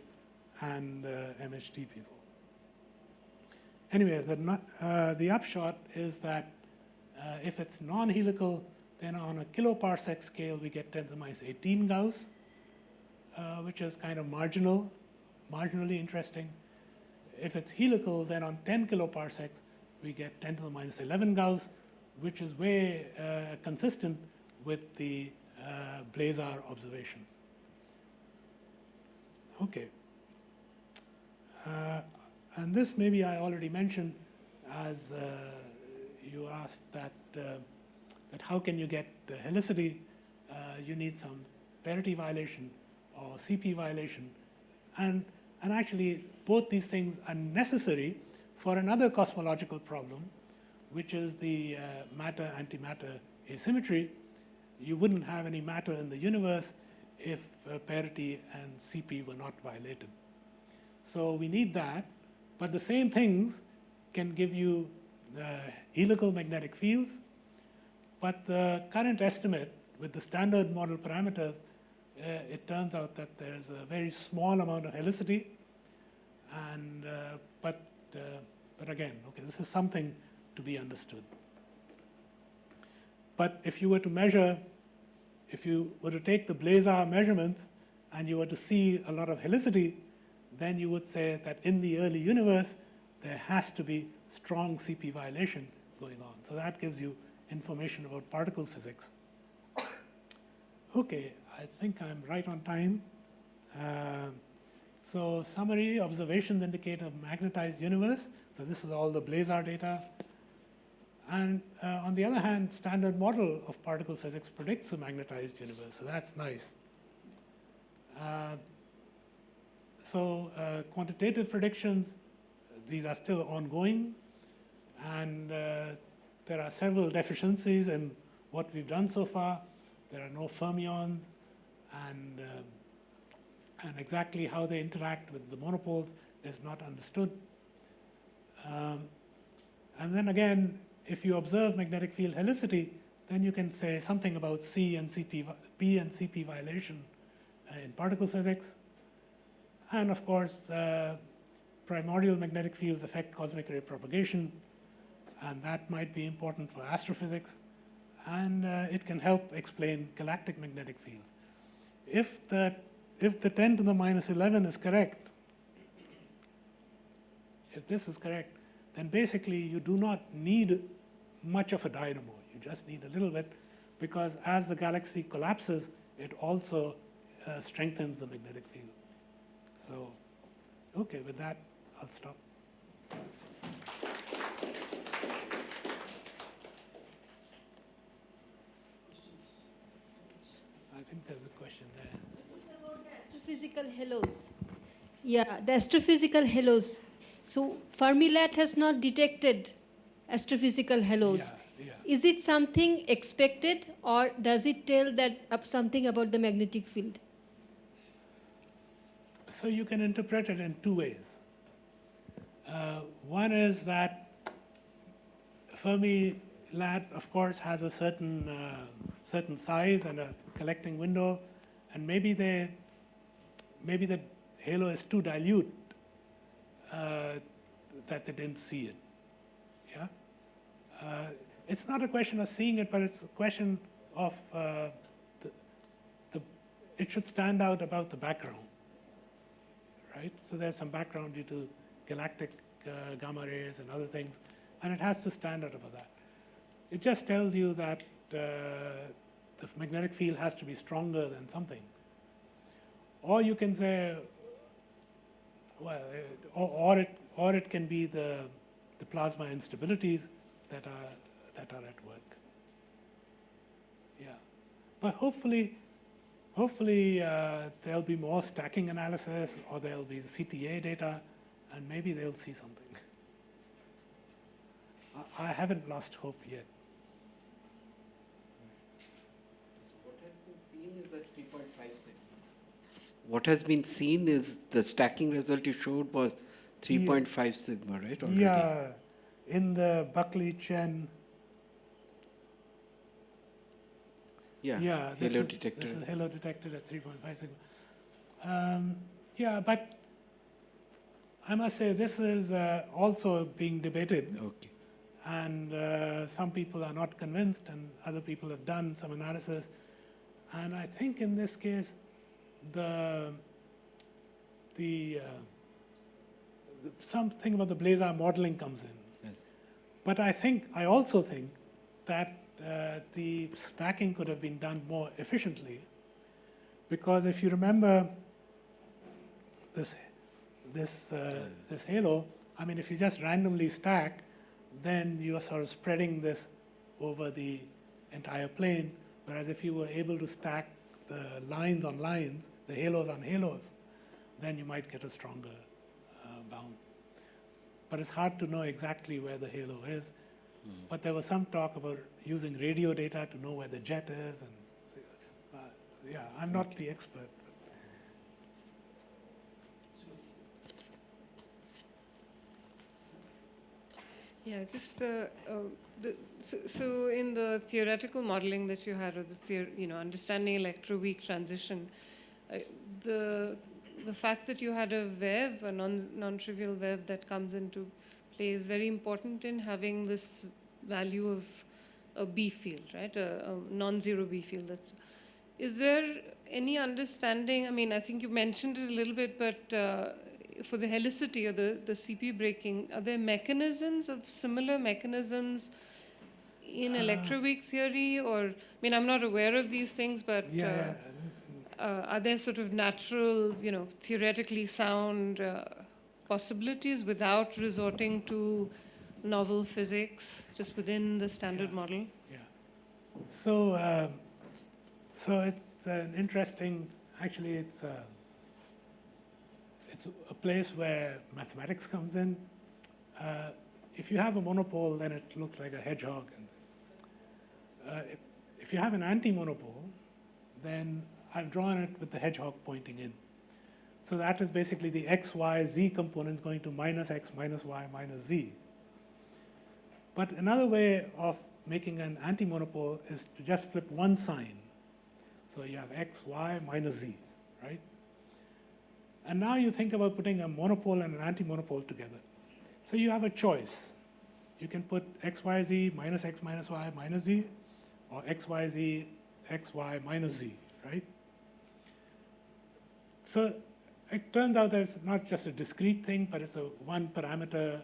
Speaker 2: and MHD people. Anyway, the upshot is that if it's non-helical, then on a kiloparsec scale, we get 10 to the minus 18 Gauss, which is kind of marginally interesting. If it's helical, then on 10 kiloparsecs, we get 10 to the minus 11 Gauss, which is way consistent with the Blazar observations. Okay. And this maybe I already mentioned, as you asked that how can you get the helicity? You need some parity violation or CP violation. And actually, both these things are necessary for another cosmological problem, which is the matter-antimatter asymmetry. You wouldn't have any matter in the universe if parity and CP were not violated. So we need that, but the same things can give you helical magnetic fields, but the current estimate with the standard model parameters, it turns out that there's a very small amount of helicity, and but again, okay, this is something to be understood. But if you were to measure, if you were to take the Blazar measurements and you were to see a lot of helicity, then you would say that in the early universe, there has to be strong CP violation going on. So that gives you information about particle physics. Okay, I think I'm right on time. So summary, observations indicate a magnetized universe. So this is all the Blazar data. And on the other hand, standard model of particle physics predicts a magnetized universe. So that's nice. Quantitative predictions, these are still ongoing. And there are several deficiencies in what we've done so far. There are no fermions, and exactly how they interact with the monopoles is not understood. And then again, if you observe magnetic field helicity, then you can say something about P and CP violation in particle physics. And of course, primordial magnetic fields affect cosmic ray propagation, and that might be important for astrophysics. And it can help explain galactic magnetic fields. If the 10 to the minus 11 is correct, if this is correct, then basically you do not need much of a dynamo. You just need a little bit, because as the galaxy collapses, it also strengthens the magnetic field. So, okay, with that, I'll stop. I think there's a question there.
Speaker 5: This is about the astrophysical halos. Yeah, the astrophysical halos. So Fermi-LAT has not detected astrophysical halos.
Speaker 2: Yeah.
Speaker 5: Is it something expected, or does it tell that something about the magnetic field?
Speaker 2: So you can interpret it in two ways. One is that Fermi-LAT, of course, has a certain size and a collecting window, and maybe the halo is too dilute that they didn't see it. Yeah, it's not a question of seeing it, but it's a question of it should stand out about the background, right? So there's some background due to galactic gamma rays and other things, and it has to stand out about that. It just tells you that the magnetic field has to be stronger than something. Or you can say, well, or it can be the plasma instabilities that are at work. Yeah, but hopefully there'll be more stacking analysis, or there'll be CTA data, and maybe they'll see something. I haven't lost hope yet.
Speaker 7: What has been seen is that 3.5 sigma. What has been seen is the stacking result you showed was 3.5 sigma, right? Already?
Speaker 2: Yeah, in the Buckley-Chen.
Speaker 7: Yeah,
Speaker 2: This
Speaker 7: halo
Speaker 2: is
Speaker 7: detector.
Speaker 2: halo detected at 3.5 sigma. Yeah, but I must say this is also being debated,
Speaker 7: Okay.
Speaker 2: and some people are not convinced, and other people have done some analysis. And I think in this case, something about the blazar modeling comes in.
Speaker 7: Yes.
Speaker 2: But I also think that the stacking could have been done more efficiently, because if you remember this halo, I mean, if you just randomly stack, then you are sort of spreading this over the entire plane, whereas if you were able to stack the lines on lines, the halos on halos, then you might get a stronger bound. But it's hard to know exactly where the halo is. But there was some talk about using radio data to know where the jet is, and yeah, I'm not the expert.
Speaker 3: Yeah, just so in the theoretical modeling that you had, or understanding electroweak transition, the fact that you had a wave, a non-trivial wave that comes into play, is very important in having this value of a B field, right? A non-zero B field. Is there any understanding? I mean, I think you mentioned it a little bit, but for the helicity or the CP breaking, are there similar mechanisms in electroweak theory? Or, I mean, I'm not aware of these things, but are there sort of natural, theoretically sound possibilities without resorting to novel physics, just within the standard model?
Speaker 2: Yeah. So it's an interesting. Actually, it's a place where mathematics comes in. If you have a monopole, then it looks like a hedgehog. And if you have an anti-monopole, then I've drawn it with the hedgehog pointing in. So that is basically the x, y, z components going to minus x, minus y, minus z. But another way of making an anti-monopole is to just flip one sign. So you have x, y, minus z, right? And now you think about putting a monopole and an anti-monopole together. So you have a choice. You can put x, y, z, minus x, minus y, minus z, or x, y, z, x, y, minus z, right? So it turns out that it's not just a discrete thing, but it's a one parameter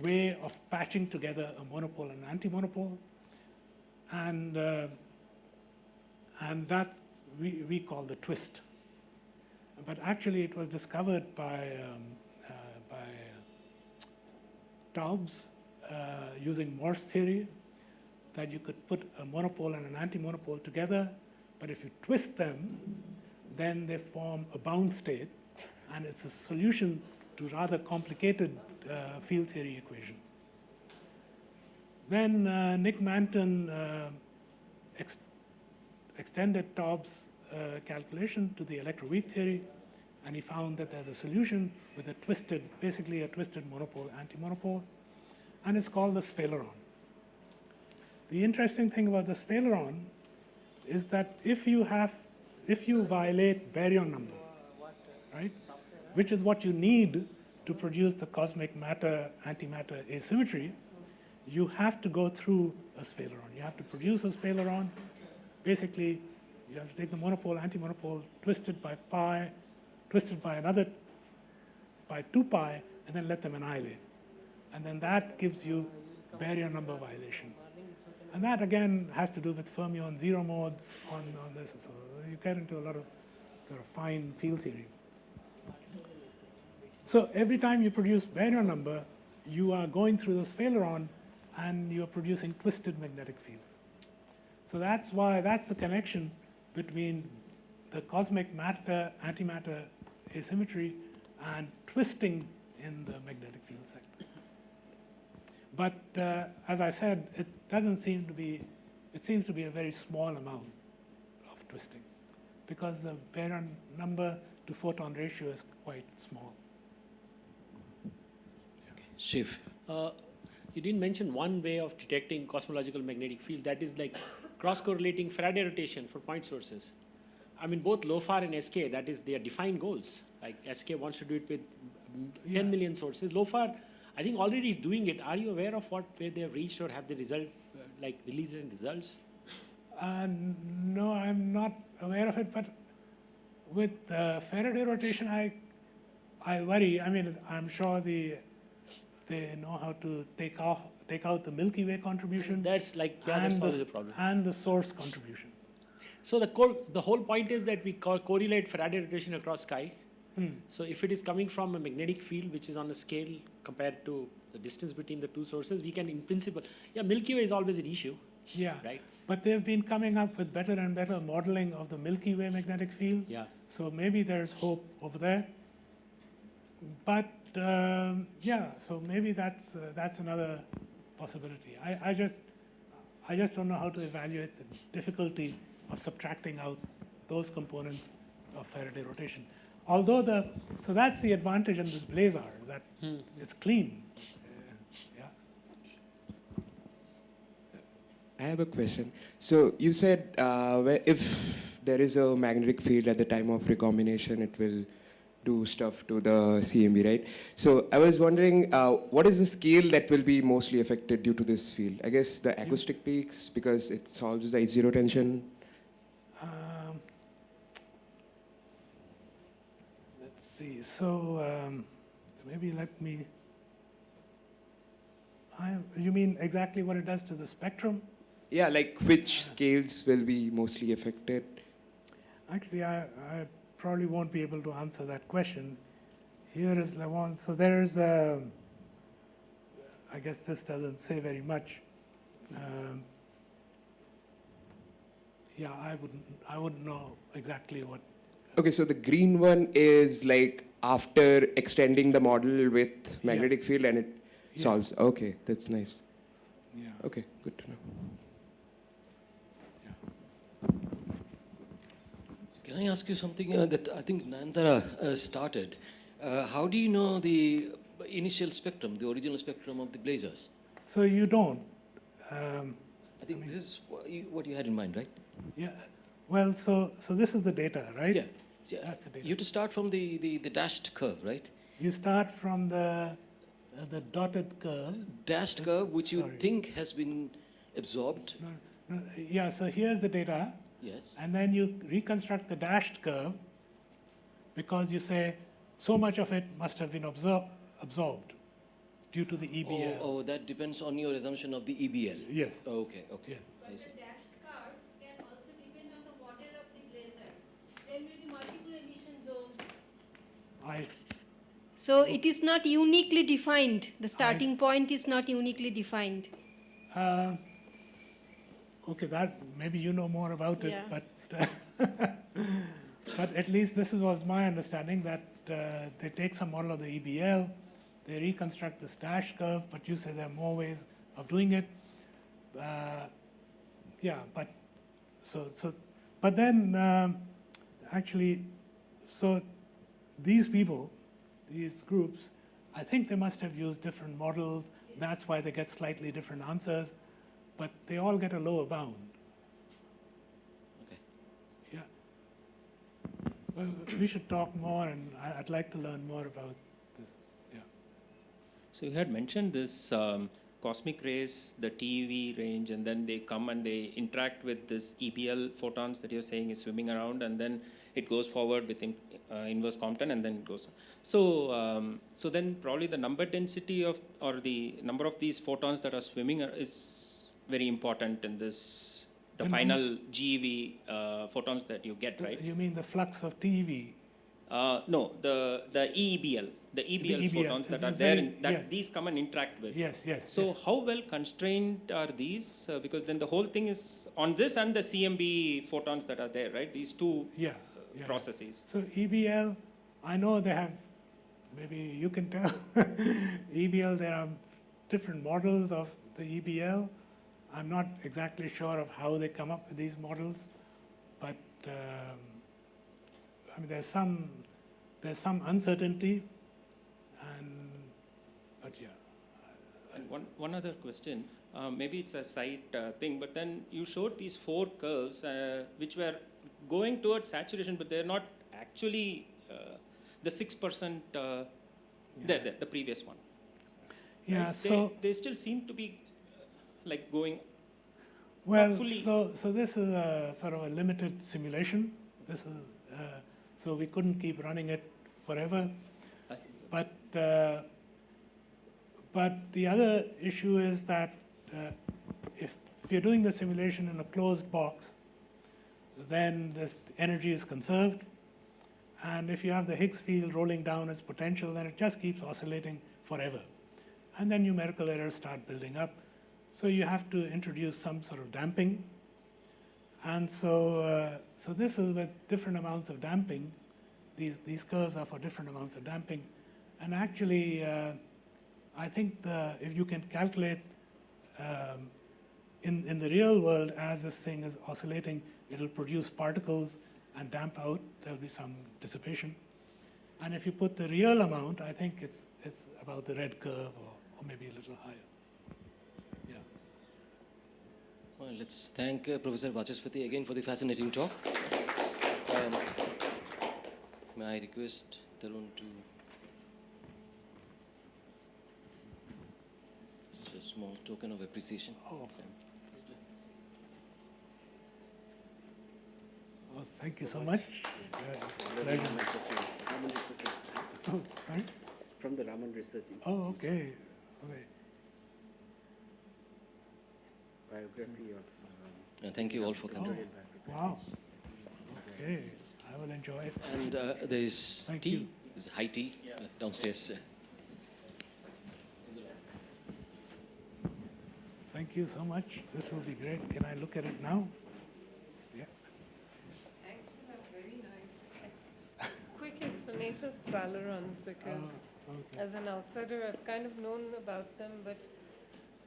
Speaker 2: way of patching together a monopole and an anti-monopole. And that we call the twist. But actually it was discovered by Taubes using Morse theory, that you could put a monopole and an anti-monopole together, but if you twist them, then they form a bound state, and it's a solution to rather complicated field theory equations. Then Nick Manton extended Taubes' calculation to the electroweak theory, and he found that there's a solution with basically a twisted monopole, anti-monopole, and it's called the sphaleron. The interesting thing about the sphaleron is that if you violate baryon number, right, which is what you need to produce the cosmic matter-antimatter asymmetry, you have to go through a sphaleron. You have to produce a sphaleron. Basically, you have to take the monopole, antimonopole, twisted by pi, twisted by another, by 2 pi, and then let them annihilate. And then that gives you barrier number violations. And that, again, has to do with fermion zero modes on this. So you get into a lot of sort of fine field theory. So every time you produce barrier number, you are going through the sphaleron and you are producing twisted magnetic fields. So that's the connection between the cosmic matter-antimatter asymmetry and twisting in the magnetic field sector. But as I said, it seems to be a very small amount of twisting because the baryon number to photon ratio is quite small.
Speaker 1: Shiv.
Speaker 8: You didn't mention one way of detecting cosmological magnetic field, that is like cross-correlating Faraday rotation for point sources. I mean, both LOFAR and SK, that is their defined goals. Like SK wants to do it with 10 million sources. LOFAR, I think already is doing it. Are you aware of where they have reached or have the result, like released any results?
Speaker 2: No, I'm not aware of it, but with Faraday rotation, I worry. I mean, I'm sure they know how to take out the Milky Way contribution.
Speaker 8: That's like, yeah, that's always a problem.
Speaker 2: And the source contribution.
Speaker 8: So the whole point is that we correlate Faraday rotation across sky. So if it is coming from a magnetic field which is on a scale compared to the distance between the two sources, we can in principle, Milky Way is always an issue.
Speaker 2: Yeah,
Speaker 8: right.
Speaker 2: But they've been coming up with better and better modeling of the Milky Way magnetic field.
Speaker 8: Yeah.
Speaker 2: So maybe there's hope over there. But so maybe that's another possibility. I just don't know how to evaluate the difficulty of subtracting out those components of Faraday rotation. Although so that's the advantage in this blazar, that it's clean.
Speaker 9: I have a question. So you said if there is a magnetic field at the time of recombination, it will do stuff to the CMB, right? So I was wondering, what is the scale that will be mostly affected due to this field? I guess the acoustic peaks, because it solves the H0 tension.
Speaker 2: Let's see. So maybe let me. You mean exactly what it does to the spectrum?
Speaker 9: Yeah, like which scales will be mostly affected?
Speaker 2: Actually, I probably won't be able to answer that question. Here is Levon. So there's I guess this doesn't say very much. I wouldn't know exactly what.
Speaker 9: Okay, so the green one is like after extending the model with magnetic field and it solves. Okay, that's nice.
Speaker 2: Yeah.
Speaker 9: Okay, good to know.
Speaker 1: Can I ask you something that I think Nandara started? How do you know the initial spectrum, the original spectrum of the blazars?
Speaker 2: So you don't.
Speaker 1: I think this is what you had in mind, right?
Speaker 2: Yeah. Well, so this is the data, right?
Speaker 1: Yeah. So,
Speaker 2: That's the data.
Speaker 1: you have to start from the dashed curve, right?
Speaker 2: You start from the dotted curve.
Speaker 1: Dashed curve, which you
Speaker 2: Sorry.
Speaker 1: think has been absorbed.
Speaker 2: No, yeah, so here's the data.
Speaker 1: Yes.
Speaker 2: And then you reconstruct the dashed curve because you say so much of it must have been absorbed due to the EBL.
Speaker 1: Oh, that depends on your assumption of the EBL.
Speaker 2: Yes.
Speaker 1: Okay.
Speaker 2: Yeah.
Speaker 1: I see.
Speaker 5: The dashed curve can also depend on the model of the blazer. There may be multiple emission zones. So it is not uniquely defined. The starting point is not uniquely defined.
Speaker 2: Okay, that maybe you know more about it,
Speaker 5: Yeah.
Speaker 2: but at least this was my understanding that they take some model of the EBL, they reconstruct the dash curve, but you say there are more ways of doing it. But then actually, so these people, these groups, I think they must have used different models. That's why they get slightly different answers, but they all get a lower bound.
Speaker 1: Okay.
Speaker 2: Yeah. Well, we should talk more, and I'd like to learn more about this. Yeah.
Speaker 10: So you had mentioned this cosmic rays, the TeV range, and then they come and they interact with this EBL photons that you're saying is swimming around, and then it goes forward with inverse Compton, and then it goes. So, so then probably the number density of, or the number of these photons that are swimming is very important in this, the final GeV photons that you get, right?
Speaker 2: You mean the flux of TeV?
Speaker 10: No, the EBL, the EBL photons that are there, that these come and interact with.
Speaker 2: Yes, yes.
Speaker 10: So
Speaker 2: yes.
Speaker 10: how well constrained are these? Because then the whole thing is on this and the CMB photons that are there, right? These two processes.
Speaker 2: So EBL, I know they have, maybe you can tell, EBL, there are different models of the EBL. I'm not exactly sure of how they come up with these models, but I mean, there's some uncertainty, but yeah.
Speaker 10: And one other question, maybe it's a side thing, but then you showed these 4 curves which were going towards saturation, but they're not actually the 6%, the previous one.
Speaker 2: Yeah,
Speaker 10: right?
Speaker 2: so
Speaker 10: they still seem to be like going.
Speaker 2: well,
Speaker 10: fully.
Speaker 2: so this is a sort of a limited simulation. This is so we couldn't keep running it forever. But the other issue is that if you're doing the simulation in a closed box, then this energy is conserved. And if you have the Higgs field rolling down its potential, then it just keeps oscillating forever. And then numerical errors start building up. So you have to introduce some sort of damping. And so, so this is with different amounts of damping. These curves are for different amounts of damping. And actually, I think if you can calculate in the real world, as this thing is oscillating, it'll produce particles and damp out. There'll be some dissipation. And if you put the real amount, I think it's about the red curve or maybe a little higher. Yeah.
Speaker 1: Well, let's thank Professor Vachaspati again for the fascinating talk. May I request Tarun to... It's a small token of appreciation.
Speaker 2: Oh, well, thank you so much. Pleasure. Oh, sorry?
Speaker 7: From the Raman Research Institute.
Speaker 2: Oh, okay. Okay.
Speaker 7: Biography of...
Speaker 1: Thank you all for coming.
Speaker 2: Wow. Okay. I will enjoy it.
Speaker 1: And there is
Speaker 2: Thank
Speaker 1: tea,
Speaker 2: you.
Speaker 1: there's high tea downstairs.
Speaker 2: Thank you so much. This will be great. Can I look at it now? Yeah.
Speaker 3: Thanks for that very nice, quick explanation of spalarons, because
Speaker 2: Okay.
Speaker 3: as an outsider, I've kind of known about them, but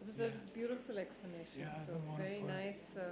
Speaker 3: it was a beautiful explanation.
Speaker 2: Yeah,
Speaker 3: So
Speaker 2: wonderful.
Speaker 3: very nice.